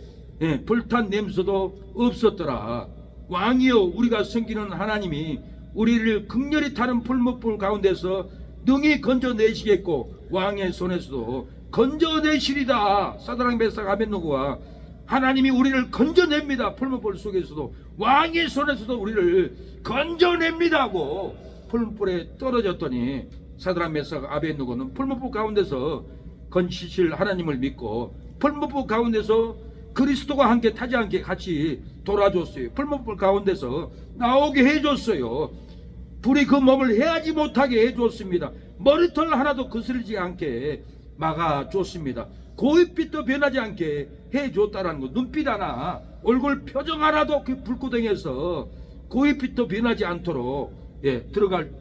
불탄 냄새도 없었더라. 왕이여, 우리가 섬기는 하나님이 우리를 극렬히 타는 풀무불 가운데서 능히 건져내시겠고 왕의 손에서도 건져내시리다. 사드락, 메삭, 아베느고가 하나님이 우리를 건져냅니다. 풀무불 속에서도 왕의 손에서도 우리를 건져냅니다 하고 풀무불에 떨어졌더니 사드락, 메삭, 아베느고는 풀무불 가운데서 건지실 하나님을 믿고 풀무불 가운데서 그리스도가 함께 타지 않게 같이 돌아줬어요. 풀무불 가운데서 나오게 해줬어요. 불이 그 몸을 해하지 못하게 해줬습니다. 머리털 하나도 거스르지 않게 막아줬습니다. 고윗빛도 변하지 않게 해줬다라는 거. 눈빛 하나, 얼굴 표정 하나도 그 불구덩이에서 고윗빛도 변하지 않도록 들어갈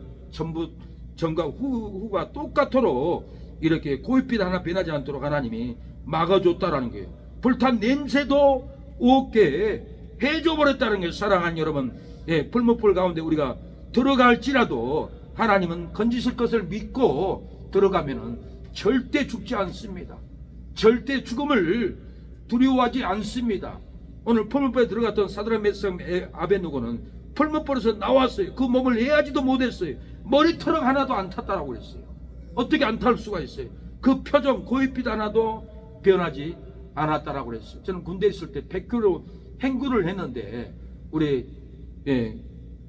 전과 후가 똑같도록 이렇게 고윗빛 하나 변하지 않도록 하나님이 막아줬다라는 거예요. 불탄 냄새도 없게 해줘버렸다는 거예요. 사랑하는 여러분, 풀무불 가운데 우리가 들어갈지라도 하나님은 건지실 것을 믿고 들어가면은 절대 죽지 않습니다. 절대 죽음을 두려워하지 않습니다. 오늘 풀무불에 들어갔던 사드락, 메삭, 아베느고는 풀무불에서 나왔어요. 그 몸을 해하지도 못했어요. 머리털 하나도 안 탔다라고 그랬어요. 어떻게 안 탈 수가 있어요? 그 표정, 고윗빛 하나도 변하지 않았다라고 그랬어요. 저는 군대에 있을 때 백교로 행군을 했는데 우리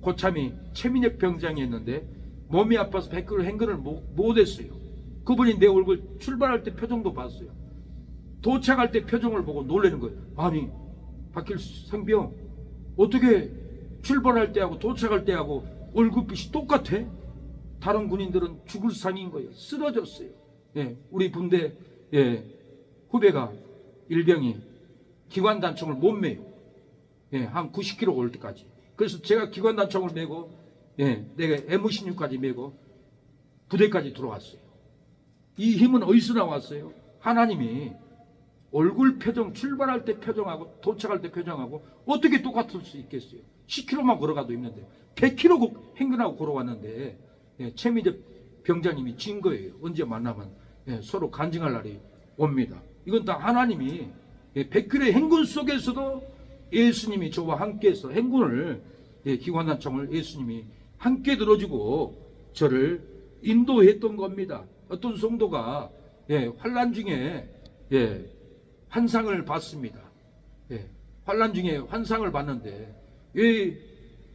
고참이 최민혁 병장이 했는데 몸이 아파서 백교로 행군을 못했어요. 그분이 내 얼굴 출발할 때 표정도 봤어요. 도착할 때 표정을 보고 놀라는 거예요. 아니, 박길수 상병 어떻게 출발할 때하고 도착할 때하고 얼굴빛이 똑같아? 다른 군인들은 죽을 상인 거예요. 쓰러졌어요. 우리 군대 후배가 일병이 기관단총을 못 매요. 한 90kg 올 때까지. 그래서 제가 기관단총을 메고 내가 M16까지 메고 부대까지 들어왔어요. 이 힘은 어디서 나왔어요? 하나님이 얼굴 표정, 출발할 때 표정하고 도착할 때 표정하고 어떻게 똑같을 수 있겠어요? 10km만 걸어가도 있는데 100km 행군하고 걸어왔는데 최민재 병장님이 진 거예요. 언제 만나면 서로 간증할 날이 옵니다. 이건 다 하나님이 100km의 행군 속에서도 예수님이 저와 함께해서 행군을 기관단총을 예수님이 함께 들어주고 저를 인도했던 겁니다. 어떤 성도가 환난 중에 환상을 봤습니다. 환난 중에 환상을 봤는데 왜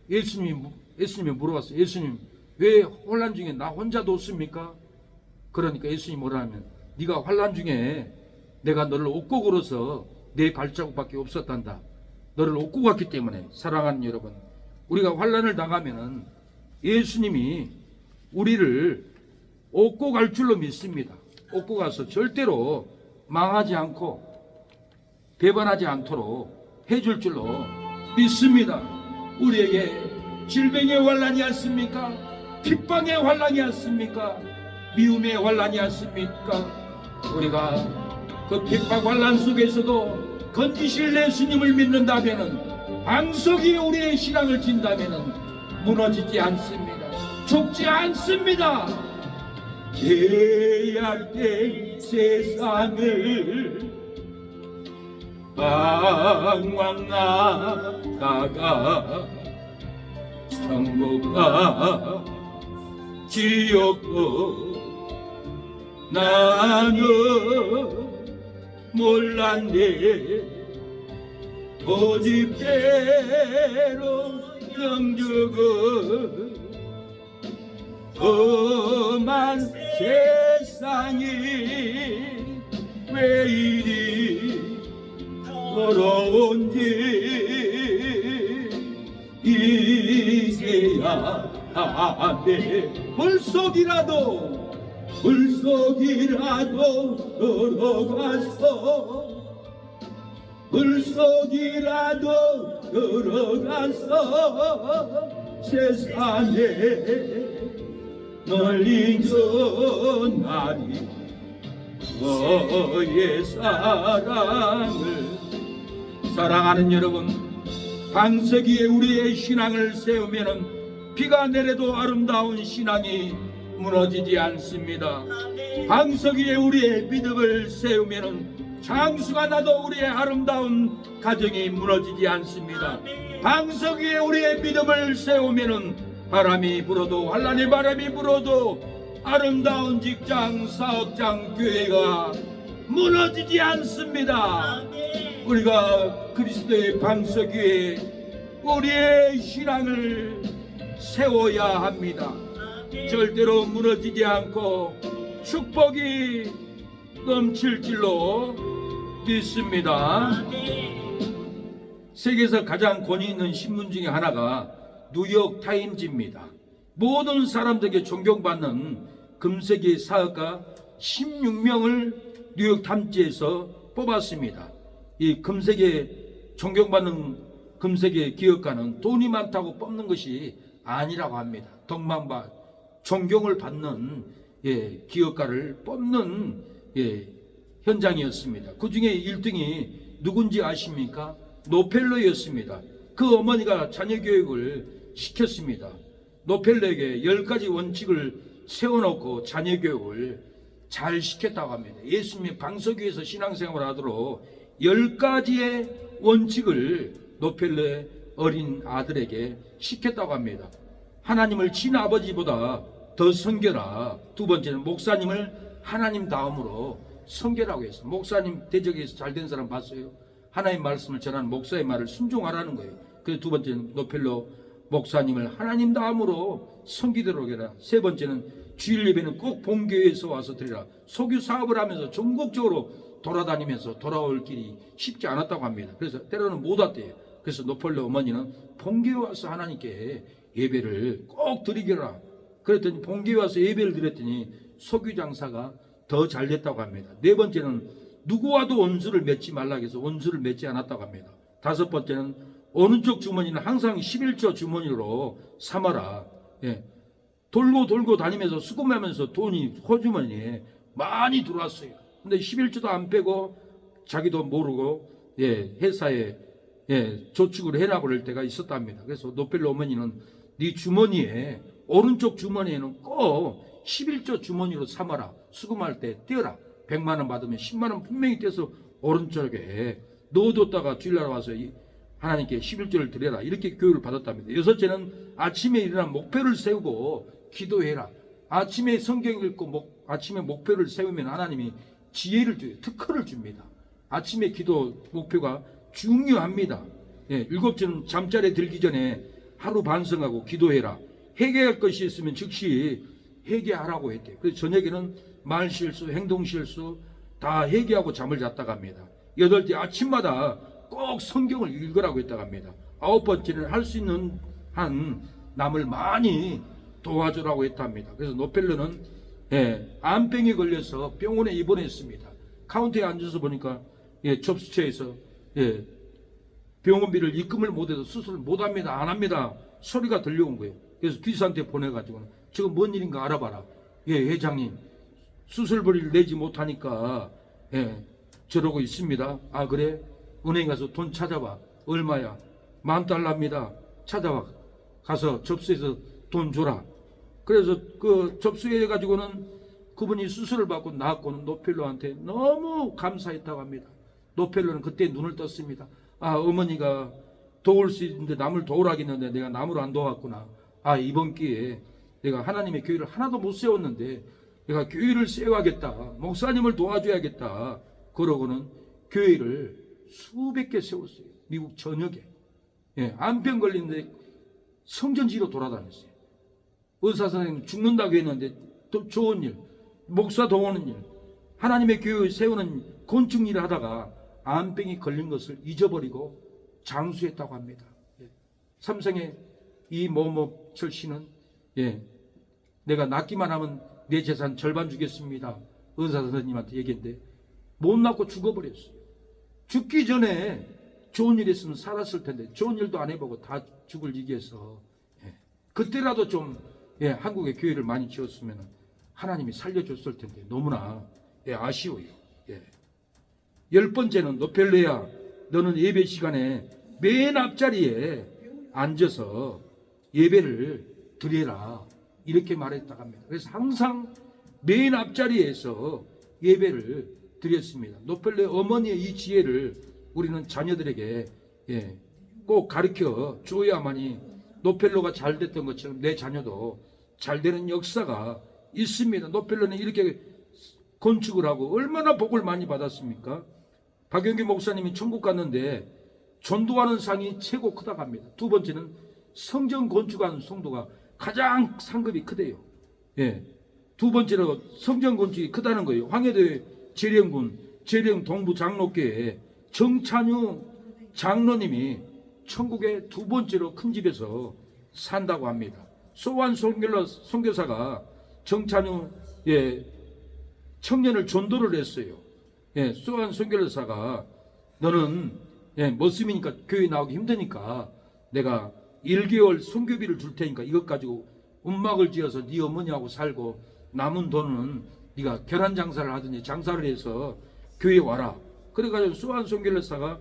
예수님이 물어봤어요. 예수님, 왜 환난 중에 나 혼자 뒀습니까? 그러니까 예수님이 뭐라 하면 네가 환난 중에 내가 너를 업고 걸어서 내 발자국밖에 없었단다. 너를 업고 갔기 때문에. 사랑하는 여러분, 우리가 환난을 당하면은 예수님이 우리를 얻고 갈 줄로 믿습니다. 얻고 가서 절대로 망하지 않고 배반하지 않도록 해줄 줄로 믿습니다. 우리에게 질병의 환난이 왔습니까? 핍박의 환난이 왔습니까? 미움의 환난이 왔습니까? 우리가 그 핍박 환난 속에서도 건지실 예수님을 믿는다면은, 방석이 우리의 신앙을 진다면은 무너지지 않습니다. 죽지 않습니다. 죄악된 세상을 방황 나다가 천국과 지옥도 나는 몰랐네. 고집대로 영적은 험한 세상이 왜 이리 더러운지 이제야 내 물속이라도 물속이라도 들어가서 세상에 널리 전하리 너의 사랑을. 사랑하는 여러분, 방석 위에 우리의 신앙을 세우면은 비가 내려도 아름다운 신앙이 무너지지 않습니다. 방석 위에 우리의 믿음을 세우면은 장수가 나도 우리의 아름다운 가정이 무너지지 않습니다. 방석 위에 우리의 믿음을 세우면은 바람이 불어도, 환난의 바람이 불어도 아름다운 직장, 사업장, 교회가 무너지지 않습니다. 우리가 그리스도의 방석 위에 우리의 신앙을 세워야 합니다. 절대로 무너지지 않고 축복이 넘칠 줄로 믿습니다. 세계에서 가장 권위 있는 신문 중에 하나가 뉴욕 타임즈입니다. 모든 사람들에게 존경받는 금세기 사학가 16명을 뉴욕 타임즈에서 뽑았습니다. 이 금세기 존경받는 금세기 기업가는 돈이 많다고 뽑는 것이 아니라고 합니다. 덕망바 존경을 받는 기업가를 뽑는 현장이었습니다. 그 중에 1등이 누군지 아십니까? 노펠러였습니다. 그 어머니가 자녀 교육을 시켰습니다. 노펠러에게 10가지 원칙을 세워놓고 자녀 교육을 잘 시켰다고 합니다. 예수님의 방석 위에서 신앙생활을 하도록 10가지의 원칙을 노펠러의 어린 아들에게 시켰다고 합니다. 하나님을 친아버지보다 더 섬겨라. 두 번째는 목사님을 하나님 다음으로 섬겨라고 했어요. 목사님 대적에서 잘된 사람 봤어요? 하나님 말씀을 전하는 목사의 말을 순종하라는 거예요. 그래서 두 번째는 노펠러 목사님을 하나님 다음으로 섬기도록 해라. 세 번째는 주일 예배는 꼭 본교회에서 와서 드리라. 석유 사업을 하면서 전국적으로 돌아다니면서 돌아올 길이 쉽지 않았다고 합니다. 그래서 때로는 못 왔대요. 그래서 노펠러 어머니는 본교회 와서 하나님께 예배를 꼭 드리게라. 그랬더니 본교회 와서 예배를 드렸더니 석유 장사가 더 잘 됐다고 합니다. 네 번째는 누구와도 원수를 맺지 말라 해서 원수를 맺지 않았다고 합니다. 다섯 번째는 오른쪽 주머니는 항상 11조 주머니로 삼아라. 돌고 다니면서 수금하면서 돈이 호주머니에 많이 들어왔어요. 근데 11조도 안 빼고 자기도 모르고 회사에 조축을 해라 그럴 때가 있었답니다. 그래서 노펠러 어머니는 네 주머니에, 오른쪽 주머니에는 꼭 11조 주머니로 삼아라. 수금할 때 떼어라. 100만 원 받으면 10만 원 분명히 떼서 오른쪽에 넣어뒀다가 주일날 와서 하나님께 11조를 드려라. 이렇게 교육을 받았답니다. 여섯째는 아침에 일어나 목표를 세우고 기도해라. 아침에 성경 읽고 아침에 목표를 세우면 하나님이 지혜를 줘요. 특허를 줍니다. 아침에 기도 목표가 중요합니다. 일곱째는 잠자리에 들기 전에 하루 반성하고 기도해라. 회개할 것이 있으면 즉시 회개하라고 했대요. 그래서 저녁에는 말 실수, 행동 실수 다 회개하고 잠을 잤다고 합니다. 여덟째, 아침마다 꼭 성경을 읽으라고 했다고 합니다. 아홉 번째는 할 수 있는 한 남을 많이 도와주라고 했답니다. 그래서 노펠러는 암병에 걸려서 병원에 입원했습니다. 카운터에 앉아서 보니까 접수처에서 병원비를 입금을 못해서 수술을 못합니다, 안 합니다 소리가 들려온 거예요. 그래서 기사한테 보내가지고 지금 뭔 일인가 알아봐라. 회장님 수술비를 내지 못하니까 저러고 있습니다. 아 그래? 은행 가서 돈 찾아봐. 얼마야? $10,000입니다. 찾아와. 가서 접수해서 돈 줘라. 그래서 그 접수해 가지고는 그분이 수술을 받고 나왔고는 노펠러한테 너무 감사했다고 합니다. 노펠러는 그때 눈을 떴습니다. 아 어머니가 도울 수 있는데 남을 도우라겠는데 내가 남을 안 도왔구나. 아 이번 기회에 내가 하나님의 교회를 하나도 못 세웠는데 내가 교회를 세워야겠다. 목사님을 도와줘야겠다. 그러고는 교회를 수백 개 세웠어요. 미국 전역에. 암병 걸리는데 성전지로 돌아다녔어요. 의사 선생님 죽는다고 했는데 또 좋은 일, 목사 도우는 일, 하나님의 교회 세우는 건축 일을 하다가 암병이 걸린 것을 잊어버리고 장수했다고 합니다. 삼성의 이 모모철 씨는 내가 낳기만 하면 내 재산 절반 주겠습니다. 의사 선생님한테 얘기했는데 못 낳고 죽어버렸어요. 죽기 전에 좋은 일 했으면 살았을 텐데 좋은 일도 안 해보고 다 죽을 위기에서 그때라도 좀 한국의 교회를 많이 지었으면 하나님이 살려줬을 텐데 너무나 아쉬워요. 10번째는 노펠러야 너는 예배 시간에 맨 앞자리에 앉아서 예배를 드려라 이렇게 말했다고 합니다. 그래서 항상 맨 앞자리에서 예배를 드렸습니다. 노펠러 어머니의 이 지혜를 우리는 자녀들에게 꼭 가르쳐 줘야만이 노펠러가 잘 됐던 것처럼 내 자녀도 잘 되는 역사가 있습니다. 노펠러는 이렇게 건축을 하고 얼마나 복을 많이 받았습니까? 박영규 목사님이 천국 갔는데 전도하는 상이 최고 크다고 합니다. 두 번째는 성전 건축하는 성도가 가장 상급이 크대요. 두 번째로 성전 건축이 크다는 거예요. 황해도의 재령군 재령 동부 장로교회 정찬유 장로님이 천국의 두 번째로 큰 집에서 산다고 합니다. 소환 선교사가 정찬유 청년을 전도를 했어요. 소환 선교사가 너는 머슴이니까 교회 나오기 힘드니까 내가 1개월 선교비를 줄 테니까 이것 가지고 움막을 지어서 네 어머니하고 살고 남은 돈은 네가 계란 장사를 하든지 장사를 해서 교회에 와라. 그래가지고 소환 선교사가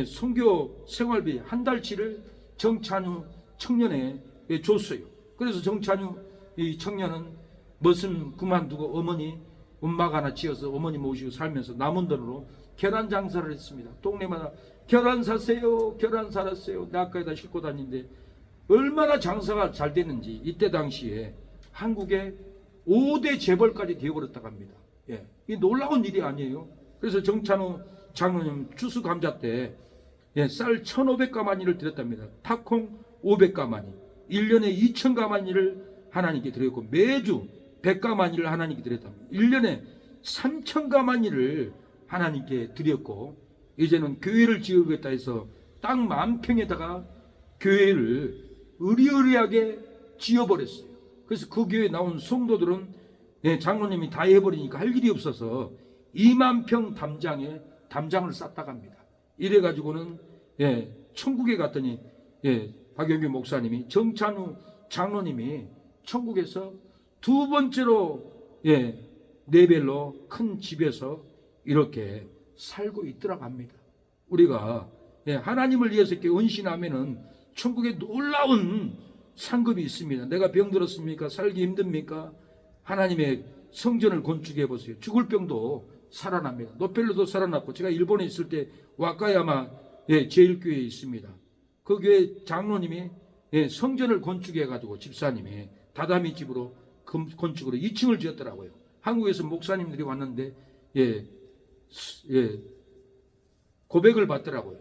선교 생활비 한 달치를 정찬유 청년에 줬어요. 그래서 정찬유 이 청년은 머슴 그만두고 어머니 움막 하나 지어서 어머니 모시고 살면서 남은 돈으로 계란 장사를 했습니다. 동네마다 계란 사세요, 계란 사랐어요. 낚아에다 싣고 다니는데 얼마나 장사가 잘 됐는지 이때 당시에 한국의 5대 재벌까지 되어버렸다고 합니다. 이 놀라운 일이 아니에요. 그래서 정찬우 장로님 추수감자 때 쌀 1,500가마니를 드렸답니다. 팥콩 500가마니 1년에 2,000가마니를 하나님께 드렸고 매주 100가마니를 하나님께 드렸답니다. 1년에 3,000가마니를 하나님께 드렸고 이제는 교회를 지으겠다 해서 땅 10,000평에다가 교회를 의리의리하게 지어버렸어요. 그래서 그 교회에 나온 성도들은 장로님이 다 해버리니까 할 일이 없어서 20,000평 담장에 담장을 쌌다고 합니다. 이래가지고는 천국에 갔더니 박영규 목사님이 정찬우 장로님이 천국에서 두 번째로 레벨로 큰 집에서 이렇게 살고 있더라고 합니다. 우리가 하나님을 위해서 이렇게 헌신하면은 천국에 놀라운 상급이 있습니다. 내가 병들었습니까? 살기 힘듭니까? 하나님의 성전을 건축해 보세요. 죽을 병도 살아납니다. 노펠러도 살아났고 제가 일본에 있을 때 와카야마 제1교회에 있습니다. 그 교회 장로님이 성전을 건축해 가지고 집사님이 다다미 집으로 건축으로 2층을 지었더라고요. 한국에서 목사님들이 왔는데 고백을 받더라고요.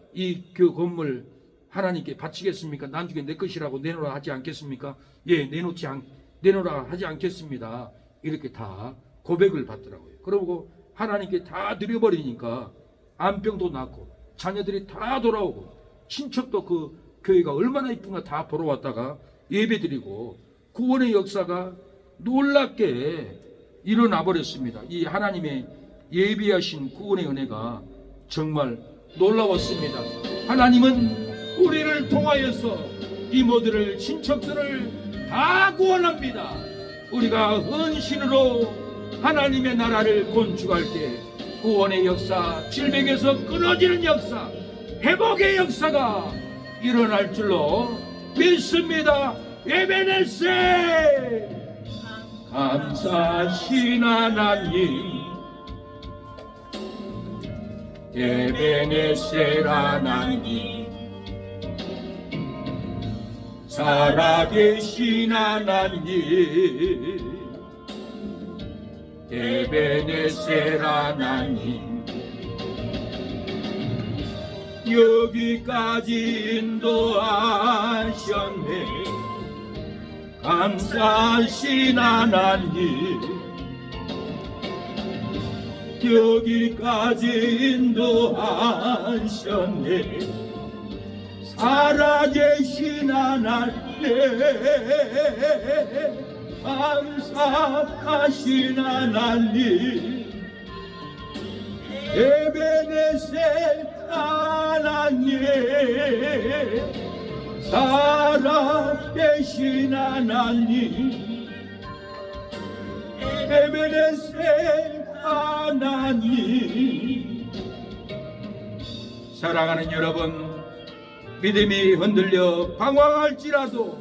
그 건물 하나님께 바치겠습니까? 나중에 내 것이라고 내놓으라 하지 않겠습니까? 내놓으라 하지 않겠습니다. 이렇게 다 고백을 받더라고요. 그러고 하나님께 다 드려버리니까 암병도 낫고 자녀들이 다 돌아오고 친척도 그 교회가 얼마나 이쁜가 다 보러 왔다가 예배드리고 구원의 역사가 놀랍게 일어나 버렸습니다. 이 하나님의 예비하신 구원의 은혜가 정말 놀라웠습니다. 하나님은 우리를 통하여서 이모들을 친척들을 다 구원합니다. 우리가 헌신으로 하나님의 나라를 건축할 때 구원의 역사, 질병에서 끊어지는 역사, 회복의 역사가 일어날 줄로 믿습니다. 에베네세! 감사하신 하나님, 에베네셀 하나님, 살아계신 하나님, 에베네셀 하나님, 여기까지 인도하셨네. 감사하신 하나님, 여기까지 인도하셨네. 살아계신 하나님, 감사하신 하나님, 에베네셀 하나님, 살아계신 하나님, 에베네셀 하나님. 사랑하는 여러분, 믿음이 흔들려 방황할지라도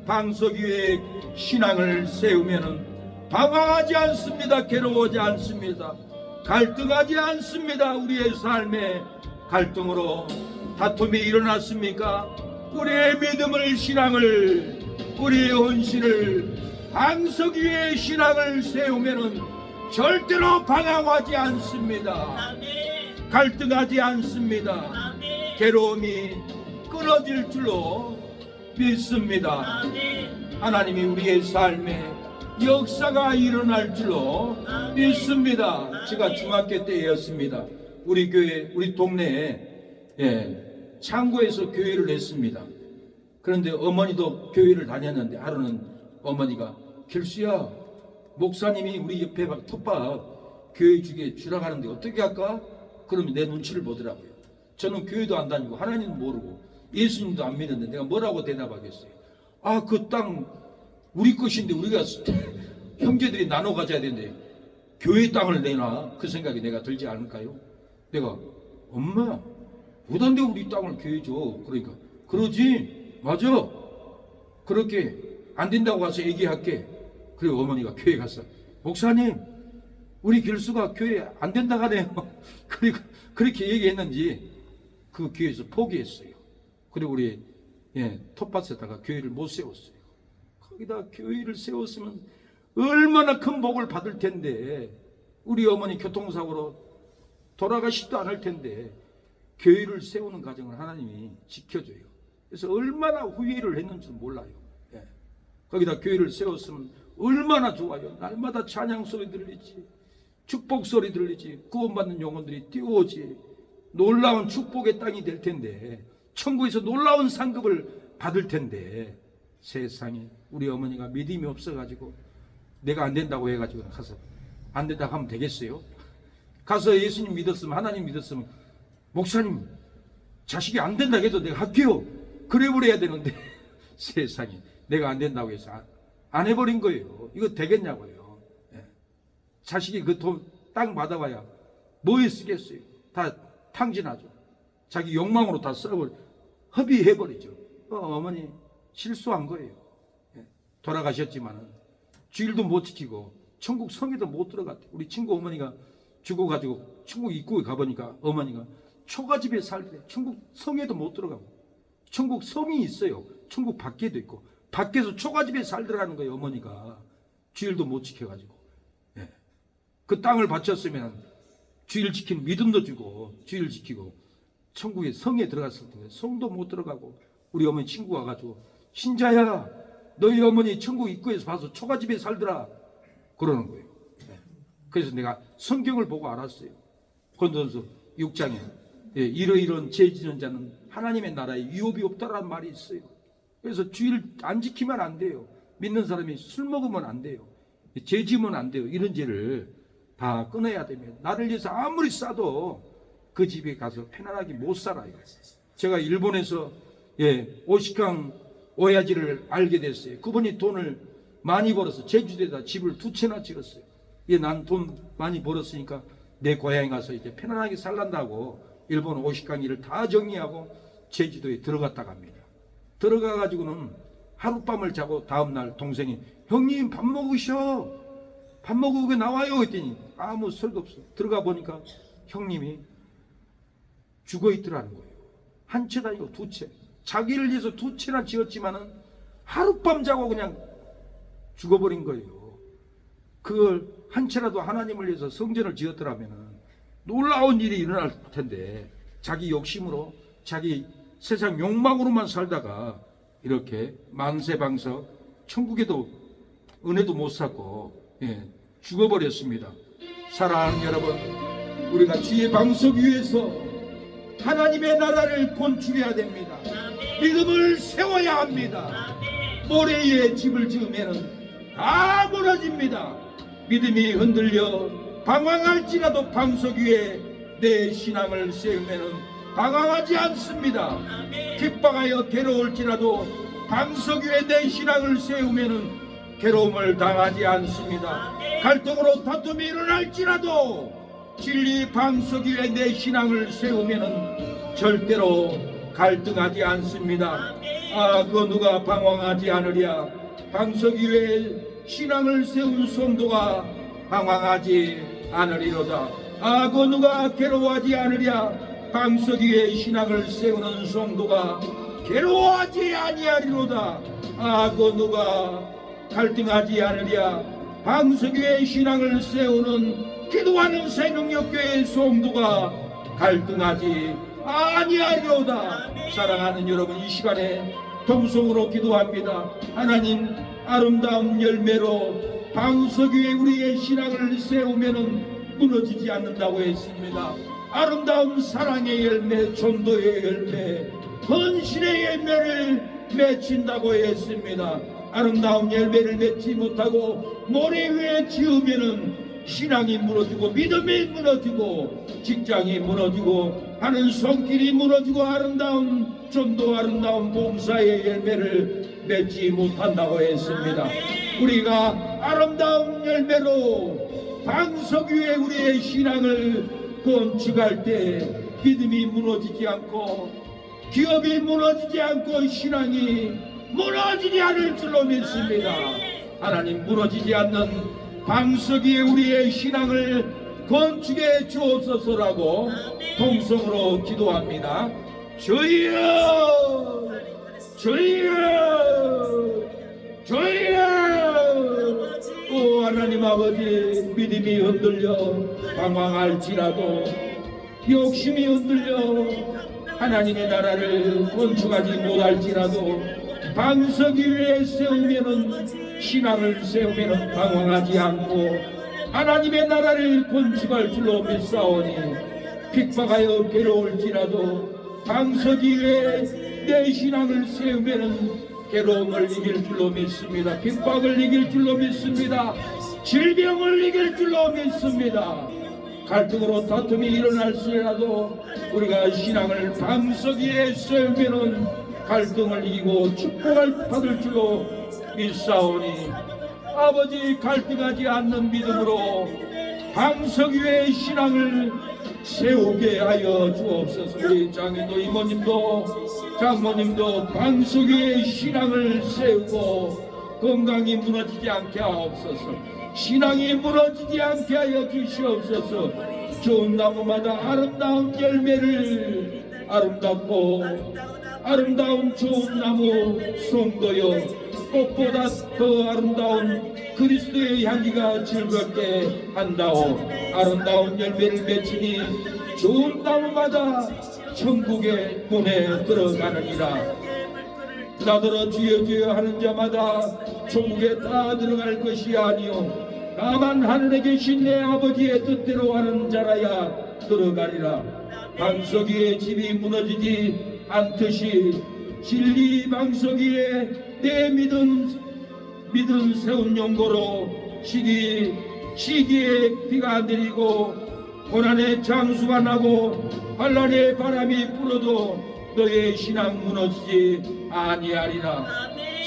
방석 위에 신앙을 세우면 방황하지 않습니다. 괴로워하지 않습니다. 갈등하지 않습니다. 우리의 삶에 갈등으로 다툼이 일어났습니까? 우리의 믿음을, 신앙을, 우리의 헌신을 방석 위에 신앙을 세우면 절대로 방황하지 않습니다. 갈등하지 않습니다. 괴로움이 끊어질 줄로 믿습니다. 하나님이 우리의 삶에 역사가 일어날 줄로 믿습니다. 제가 중학교 때였습니다. 우리 교회, 우리 동네에 창고에서 교회를 했습니다. 그런데 어머니도 교회를 다녔는데 하루는 어머니가 길수야, 목사님이 우리 옆에 텃밭 교회 주라고 하는데 어떻게 할까? 그러면 내 눈치를 보더라고요. 저는 교회도 안 다니고 하나님도 모르고 예수님도 안 믿는데 내가 뭐라고 대답하겠어요? 아, 그 땅 우리 것인데 우리가 형제들이 나눠 가져야 되는데 교회 땅을 내놔? 그 생각이 내가 들지 않을까요? 내가 엄마 못한데 우리 땅을 교회 줘. 그러니까 그러지? 맞아. 그렇게 안 된다고 가서 얘기할게. 그리고 어머니가 교회 가서 목사님 우리 길수가 교회 안 된다 하네요. 그리고 그렇게 얘기했는지 그 교회에서 포기했어요. 그리고 우리 텃밭에다가 교회를 못 세웠어요. 거기다 교회를 세웠으면 얼마나 큰 복을 받을 텐데 우리 어머니 교통사고로 돌아가시지도 않을 텐데 교회를 세우는 과정을 하나님이 지켜줘요. 그래서 얼마나 후회를 했는지 몰라요. 거기다 교회를 세웠으면 얼마나 좋아요. 날마다 찬양 소리 들리지, 축복 소리 들리지, 구원받는 영혼들이 뛰어오지, 놀라운 축복의 땅이 될 텐데, 천국에서 놀라운 상급을 받을 텐데, 세상에 우리 어머니가 믿음이 없어가지고 내가 안 된다고 해가지고 가서 안 된다고 하면 되겠어요? 가서 예수님 믿었으면, 하나님 믿었으면 목사님 자식이 안 된다 해도 내가 할게요 그래 버려야 되는데 세상에 내가 안 된다고 해서 안 해버린 거예요. 이거 되겠냐고요. 자식이 그 돈 땅 받아와야 뭐에 쓰겠어요? 다 탕진하죠. 자기 욕망으로 다 써버려 허비해버리죠. 어머니 실수한 거예요. 돌아가셨지만은 주일도 못 지키고 천국 성에도 못 들어갔대. 우리 친구 어머니가 죽어가지고 천국 입구에 가보니까 어머니가 초가집에 살대. 천국 성에도 못 들어가고, 천국 성이 있어요. 천국 밖에도 있고 밖에서 초가집에 살더라는 거예요. 어머니가 주일도 못 지켜가지고. 그 땅을 바쳤으면 주일 지키는 믿음도 주고 주일 지키고 천국의 성에 들어갔을 텐데 성도 못 들어가고 우리 어머니 친구가 와가지고 신자야 너희 어머니 천국 입구에서 봐서 초가집에 살더라 그러는 거예요. 그래서 내가 성경을 보고 알았어요. 고린도전서 6장에 이러이러한 죄 지는 자는 하나님의 나라에 유업이 없다라는 말이 있어요. 그래서 주일 안 지키면 안 돼요. 믿는 사람이 술 먹으면 안 돼요. 죄 지으면 안 돼요. 이런 죄를 다 끊어야 됩니다. 나를 위해서 아무리 싸도 그 집에 가서 편안하게 못 살아요. 제가 일본에서 오시강 오야지를 알게 됐어요. 그분이 돈을 많이 벌어서 제주도에다 집을 2채나 지었어요. 난 돈 많이 벌었으니까 내 고향에 가서 이제 편안하게 살란다고 일본 오시강 일을 다 정리하고 제주도에 들어갔다 갑니다. 들어가 가지고는 하룻밤을 자고 다음날 동생이 형님 밥 먹으셔, 밥 먹고 나와요 했더니 아무 소리도 없어. 들어가 보니까 형님이 죽어 있더라는 거예요. 한 채도 아니고 2채. 자기를 위해서 2채나 지었지만은 하룻밤 자고 그냥 죽어버린 거예요. 그걸 한 채라도 하나님을 위해서 성전을 지었더라면은 놀라운 일이 일어날 텐데 자기 욕심으로 자기 세상 욕망으로만 살다가 이렇게 만세방석 천국에도 은혜도 못 쌓고 죽어버렸습니다. 사랑하는 여러분, 우리가 주의 방석 위에서 하나님의 나라를 건축해야 됩니다. 믿음을 세워야 합니다. 모래 위에 집을 지으면 다 무너집니다. 믿음이 흔들려 방황할지라도 방석 위에 내 신앙을 세우면 방황하지 않습니다. 핍박하여 괴로울지라도 방석 위에 내 신앙을 세우면 괴로움을 당하지 않습니다. 갈등으로 다툼이 일어날지라도 진리 방석 위에 내 신앙을 세우면 절대로 갈등하지 않습니다. 그 누가 방황하지 않으랴. 방석 위에 신앙을 세운 성도가 방황하지 않으리로다. 그 누가 괴로워하지 않으랴. 방석 위에 신앙을 세우는 성도가 괴로워하지 아니하리로다. 그 누가 갈등하지 않으랴. 방석 위에 신앙을 세우는 기도하는 새능력교회의 성도가 갈등하지 아니하리로다. 사랑하는 여러분, 이 시간에 통성으로 기도합니다. 하나님, 아름다운 열매로 방석 위에 우리의 신앙을 세우면 무너지지 않는다고 했습니다. 아름다운 사랑의 열매, 전도의 열매, 헌신의 열매를 맺힌다고 했습니다. 아름다운 열매를 맺지 못하고 모래 위에 지으면은 신앙이 무너지고 믿음이 무너지고 직장이 무너지고 하는 손길이 무너지고 아름다운 전도, 아름다운 봉사의 열매를 맺지 못한다고 했습니다. 우리가 아름다운 열매로 방석 위에 우리의 신앙을 건축할 때 믿음이 무너지지 않고 기업이 무너지지 않고 신앙이 무너지지 않을 줄로 믿습니다. 하나님, 무너지지 않는 방석 위에 우리의 신앙을 건축해 주옵소서라고 통성으로 기도합니다. 주여, 주여, 주여. 오 하나님 아버지, 믿음이 흔들려 방황할지라도 욕심이 흔들려 하나님의 나라를 건축하지 못할지라도 방석 위에 세우면은 신앙을 세우면은 방황하지 않고 하나님의 나라를 건축할 줄로 믿사오니 핍박하여 괴로울지라도 방석 위에 내 신앙을 세우면은 괴로움을 이길 줄로 믿습니다. 핍박을 이길 줄로 믿습니다. 질병을 이길 줄로 믿습니다. 갈등으로 다툼이 일어날지라도 우리가 신앙을 방석 위에 세우면은 갈등을 이기고 축복을 받을 줄로 믿사오니 아버지, 갈등하지 않는 믿음으로 방석 위에 신앙을 세우게 하여 주옵소서. 우리 장인도 이모님도 장모님도 방석 위에 신앙을 세우고 건강이 무너지지 않게 하옵소서. 신앙이 무너지지 않게 하여 주시옵소서. 좋은 나무마다 아름다운 열매를 아름답고 아름다운 좋은 나무 성도여, 꽃보다 더 아름다운 그리스도의 향기가 즐겁게 한다오. 아름다운 열매를 맺히니 좋은 나무마다 천국의 문에 들어가느니라. 나더러 주여 주여 하는 자마다 천국에 다 들어갈 것이 아니요 다만 하늘에 계신 내 아버지의 뜻대로 하는 자라야 들어가리라. 방석이의 집이 무너지지 않듯이 진리 방석이에 내 믿음 세운 용고로 시기에 비가 내리고 고난의 장수가 나고 환난의 바람이 불어도 너의 신앙 무너지지 아니하리라.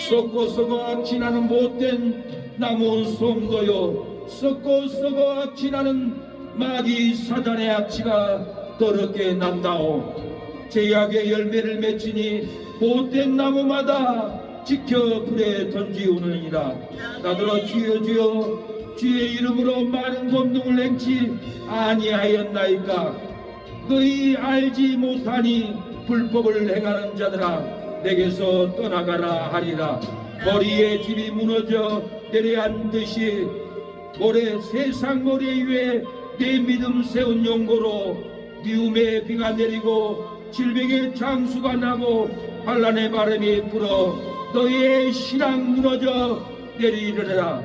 썩고 악취나는 못된 나무 솜도요, 썩고 악취나는 마귀 사단의 악취가 더럽게 난다오. 제약의 열매를 맺히니 못된 나무마다 지켜 불에 던지우느니라. 나더러 주여 주여 주의 이름으로 많은 권능을 행치 아니하였나이까. 너희 알지 못하니 불법을 행하는 자들아 내게서 떠나가라 하리라. 머리에 집이 무너져 내려앉듯이 세상 머리 위에 내 믿음 세운 용고로 미움의 비가 내리고 질병의 장수가 나고 환난의 바람이 불어 너의 신앙 무너져 내리리라.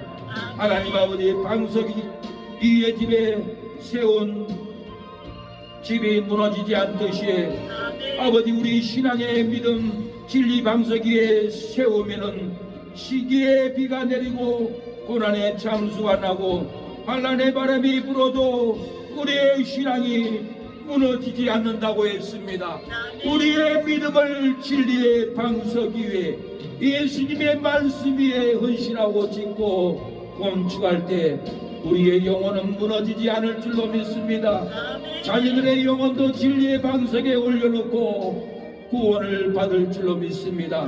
하나님 아버지, 방석이 위의 집에 세운 집이 무너지지 않듯이 아버지, 우리 신앙의 믿음 진리 방석 위에 세우면은 시기에 비가 내리고 고난의 장수가 나고 환난의 바람이 불어도 우리의 신앙이 무너지지 않는다고 했습니다. 우리의 믿음을 진리의 방석 위에 예수님의 말씀 위에 헌신하고 짓고 건축할 때 우리의 영혼은 무너지지 않을 줄로 믿습니다. 자녀들의 영혼도 진리의 방석에 올려놓고 구원을 받을 줄로 믿습니다.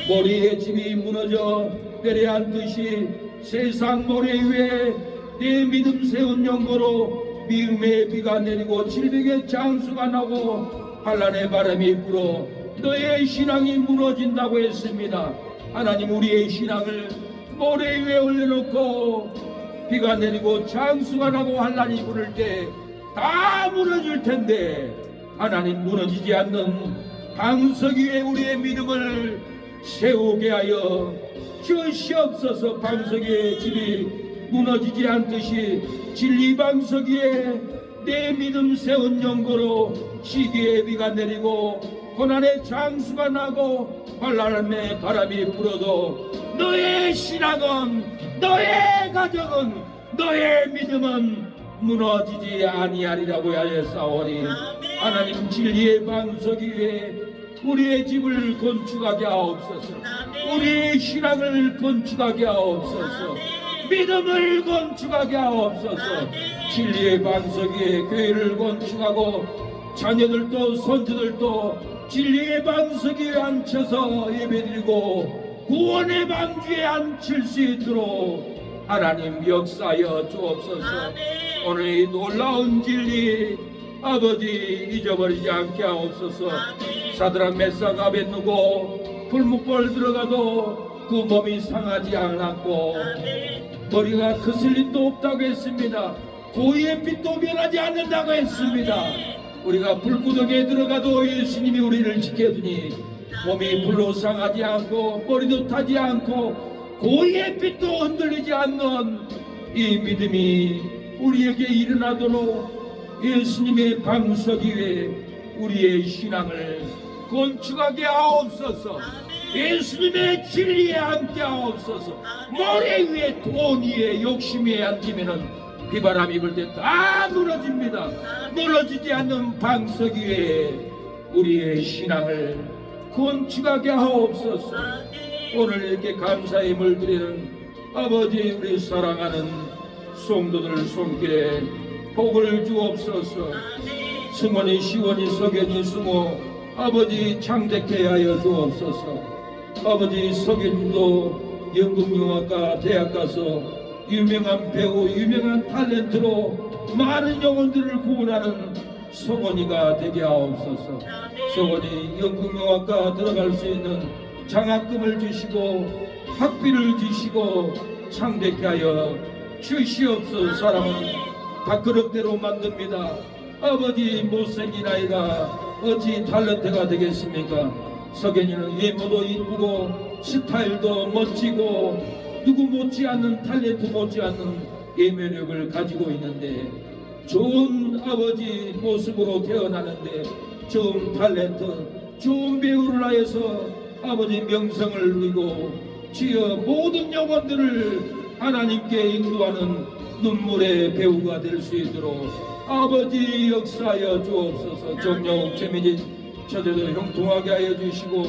머리에 집이 무너져 내려앉듯이 세상 모래 위에 내 믿음 세운 용고로 미움의 비가 내리고 질병의 장수가 나고 환난의 바람이 불어 너의 신앙이 무너진다고 했습니다. 하나님, 우리의 신앙을 모래 위에 올려놓고 비가 내리고 장수가 나고 환난이 부를 때 다 무너질 텐데 하나님, 무너지지 않는 방석 위에 우리의 믿음을 세우게 하여 주시옵소서. 방석 위에 집이 무너지지 않듯이 진리 방석 위에 내 믿음 세운 용고로 시기에 비가 내리고 고난의 장수가 나고 환난의 바람이 불어도 너의 신앙은, 너의 가정은, 너의 믿음은 무너지지 아니하리라고 하였사오니 하나님, 진리의 방석 위에 우리의 집을 건축하게 하옵소서. 우리의 신앙을 건축하게 하옵소서. 믿음을 건축하게 하옵소서. 진리의 방석 위에 교회를 건축하고 자녀들도 손주들도 진리의 방석 위에 앉혀서 예배드리고 구원의 방주에 앉힐 수 있도록 하나님 역사하여 주옵소서. 오늘 이 놀라운 진리 아버지 잊어버리지 않게 하옵소서. 사드락 메삭 아벳느고 불목벌 들어가도 그 몸이 상하지 않았고 머리가 거슬림도 없다고 했습니다. 고의의 빛도 변하지 않는다고 했습니다. 우리가 불구덩이에 들어가도 예수님이 우리를 지켜주니 몸이 불로 상하지 않고 머리도 타지 않고 고의의 빛도 흔들리지 않는 이 믿음이 우리에게 일어나도록 예수님의 방석 위에 우리의 신앙을 건축하게 하옵소서. 예수님의 진리에 앉게 하옵소서. 모래 위에 돈 위에 욕심 위에 앉으면은 비바람이 불 때 다 무너집니다. 무너지지 않는 방석 위에 우리의 신앙을 건축하게 하옵소서. 오늘 이렇게 감사의 물드리는 아버지, 우리 사랑하는 성도들 손길에 복을 주옵소서. 승원이, 시원이, 석연이, 승호 아버지 창대케 하여 주옵소서. 아버지, 석연도 연극영화과 대학 가서 유명한 배우, 유명한 탤런트로 많은 영혼들을 구원하는 성원이가 되게 하옵소서. 성원이 연극영화과 들어갈 수 있는 장학금을 주시고 학비를 주시고 창대케 하여 주시옵소서. 사람은 밥그릇대로 만듭니다. 아버지, 못생긴 아이가 어찌 탤런트가 되겠습니까? 석연이는 외모도 이쁘고 스타일도 멋지고 누구 못지않는 탤런트 못지않는 예매력을 가지고 있는데 좋은 아버지 모습으로 태어나는데 좋은 탤런트, 좋은 배우를 하여서 아버지 명성을 누리고 주여 모든 영혼들을 하나님께 인도하는 눈물의 배우가 될 수 있도록 아버지 역사하여 주옵소서. 정녕 최민진 처제도 형통하게 하여 주시고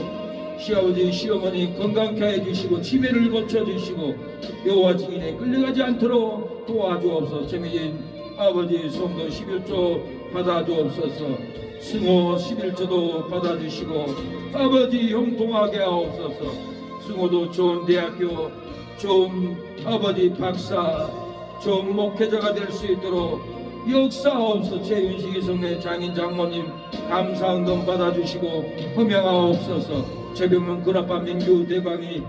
시아버지 시어머니 건강케 하여 주시고 치매를 고쳐주시고 여호와 증인에 끌려가지 않도록 도와주옵소서. 최민진 아버지 성도 11조 받아주옵소서. 승호 11조도 받아주시고 아버지 형통하게 하옵소서. 승호도 좋은 대학교 좋은 아버지 박사 좋은 목회자가 될 수 있도록 역사하옵소서. 최윤식이 성내 장인 장모님 감사헌금 받아주시고 허명하옵소서. 최병문 근아빠 민규 대광이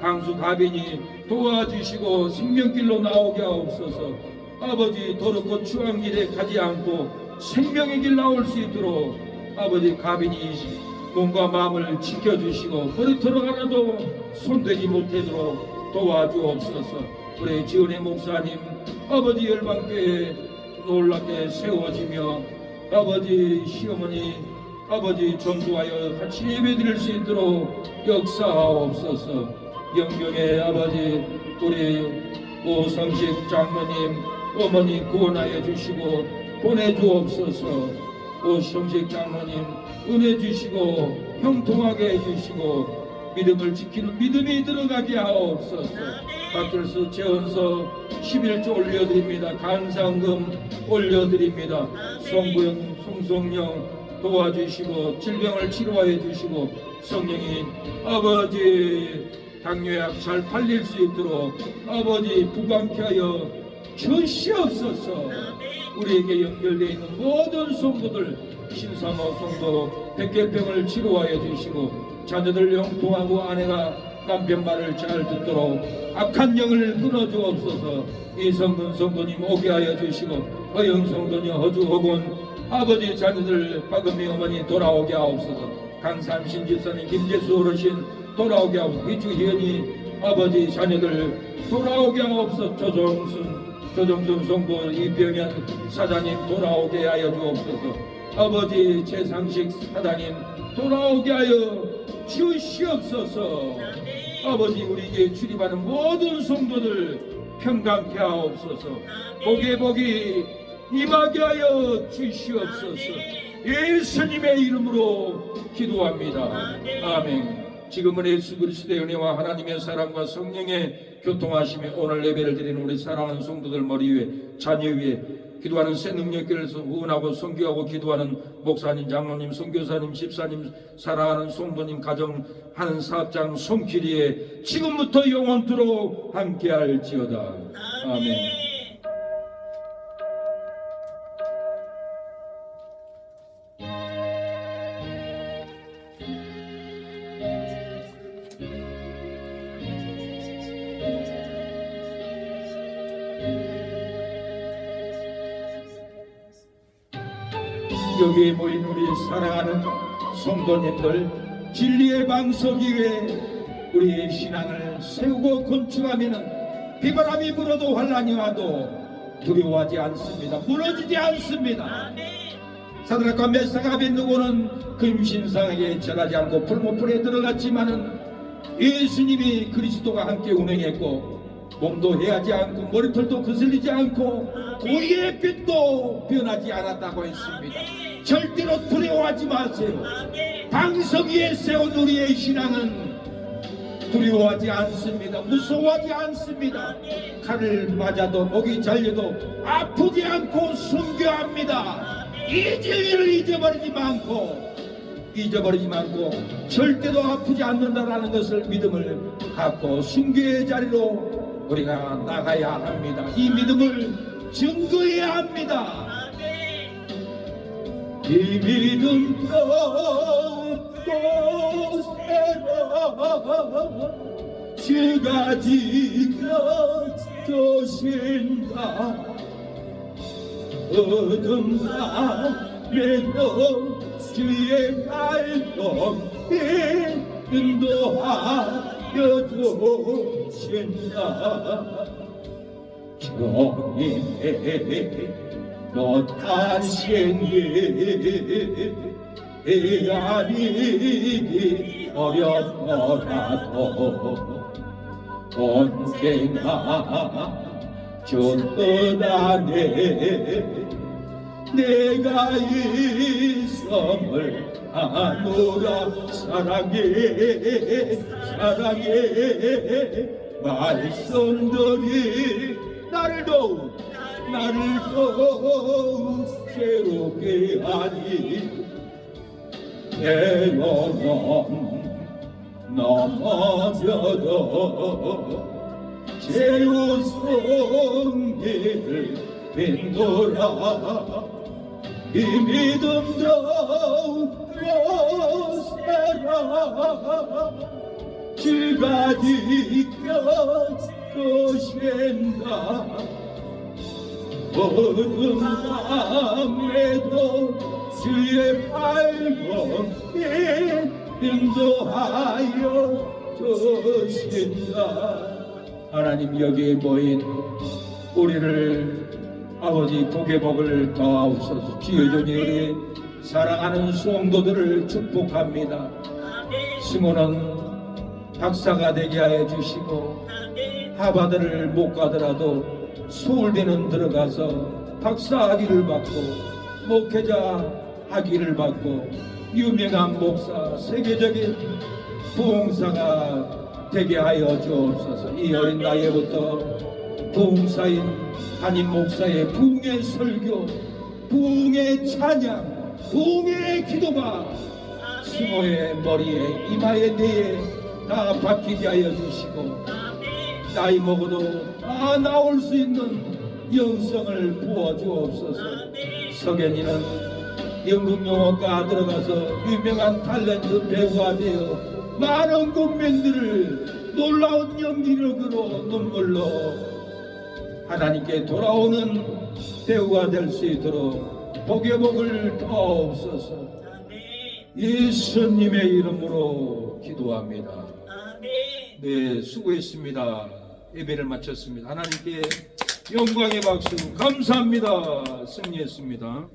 강수 가빈이 도와주시고 생명길로 나오게 하옵소서. 아버지 더럽고 추한 길에 가지 않고 생명의 길 나올 수 있도록 아버지 가빈이 몸과 마음을 지켜주시고 머리털어 하나도 손대지 못하도록 도와주옵소서. 우리 지은혜 목사님 아버지 열방교회에 놀랍게 세워지며 아버지 시어머니 아버지 전도하여 같이 예배드릴 수 있도록 역사하옵소서. 영경의 아버지 우리 오성식 장모님 어머니 구원하여 주시고 보내주옵소서. 오성식 장모님 은혜 주시고 형통하게 해주시고 믿음을 지키는 믿음이 들어가게 하옵소서. 박결수 재원서 11조 올려드립니다. 감사헌금 올려드립니다. 송구영 송송영 도와주시고 질병을 치료하여 주시고 성령이 아버지 당뇨약 잘 팔릴 수 있도록 아버지 부강케 하여 주시옵소서. 우리에게 연결되어 있는 모든 성도들 신사모 성도 백혈병을 치료하여 주시고 자녀들 형통하고 아내가 남편 말을 잘 듣도록 악한 영을 끊어주옵소서. 이성근 성도님 오게 하여 주시고 허영 성도님 허주 허군 아버지 자녀들 박은미 어머니 돌아오게 하옵소서. 강삼신 집사님 김재수 어르신 돌아오게 하옵소서. 이주희연이 아버지 자녀들 돌아오게 하옵소서. 조정순 성도 이병현 사장님 돌아오게 하여 주옵소서. 아버지 최상식 사장님 돌아오게 하여 주시옵소서. 아버지 우리에게 출입하는 모든 성도들 평강케 하옵소서. 복이 임하게 하여 주시옵소서. 예수님의 이름으로 기도합니다. 아멘. 지금은 예수 그리스도의 은혜와 하나님의 사랑과 성령의 교통하심에 오늘 예배를 드리는 우리 사랑하는 성도들 머리 위에 자녀 위에 기도하는 새 능력길에서 후원하고 선교하고 기도하는 목사님 장로님 선교사님 집사님 사랑하는 성도님 가정하는 사업장 손길이에 지금부터 영원토록 함께할지어다. 아멘. 여기에 모인 우리 사랑하는 성도님들 진리의 방석 위에 우리의 신앙을 세우고 건축하면은 비바람이 불어도 환란이 와도 두려워하지 않습니다. 무너지지 않습니다. 사드락과 메사가 아벤느고는 금신상에게 절하지 않고 풀무불에 들어갔지만은 예수님이 그리스도가 함께 운행했고 몸도 해하지 않고 머리털도 거슬리지 않고 고기의 빛도 변하지 않았다고 했습니다. 절대로 두려워하지 마세요. 방석 위에 세운 우리의 신앙은 두려워하지 않습니다. 무서워하지 않습니다. 칼을 맞아도 목이 잘려도 아프지 않고 순교합니다. 이 진리를 잊어버리지 않고 절대로 아프지 않는다라는 것을 믿음을 갖고 순교의 자리로 우리가 나가야 합니다. 이 믿음을 증거해야 합니다. 이 믿음 곳곳에로 주가 지켜주신다. 어둠 밤에도 주의 말씀이 인도하여 주신다. 주님의 곁한 생이 아니기 어렵더라도 언젠가 저 끝 안에 내가 이 섬을 아노라. 사랑해 사랑해 말씀들이 나를 더욱 괴롭게 하니 때로는 넘어져도 제우 성기를 빈돌아 이 믿음도 살아 주가 지켜 주신다. 어둠 밤에도 주의 밝은 인도하여 주신다. 하나님, 여기에 모인 우리를 아버지 복의 복을 더하옵소서. 주여 존이 우리 사랑하는 성도들을 축복합니다. 승호는 박사가 되게 하여 주시고 하버드를 못 가더라도 서울대는 들어가서 박사학위를 받고 목회자 학위를 받고 유명한 목사, 세계적인 부흥사가 되게 하여 주옵소서. 이 어린 나이부터 부흥사인 담임 목사의 부흥의 설교, 부흥의 찬양, 부흥의 기도가 승호의 머리에, 이마에, 뇌에 다 박히게 하여 주시고 나이 먹어도 다 나올 수 있는 영성을 부어주옵소서. 석연이는 연극영화과 들어가서 유명한 탤런트 배우가 되어 많은 국민들을 놀라운 연기력으로 눈물로 하나님께 돌아오는 배우가 될 수 있도록 복의 복을 더하옵소서. 예수님의 이름으로 기도합니다. 네, 수고했습니다. 예배를 마쳤습니다. 하나님께 영광의 박수 감사합니다. 승리했습니다.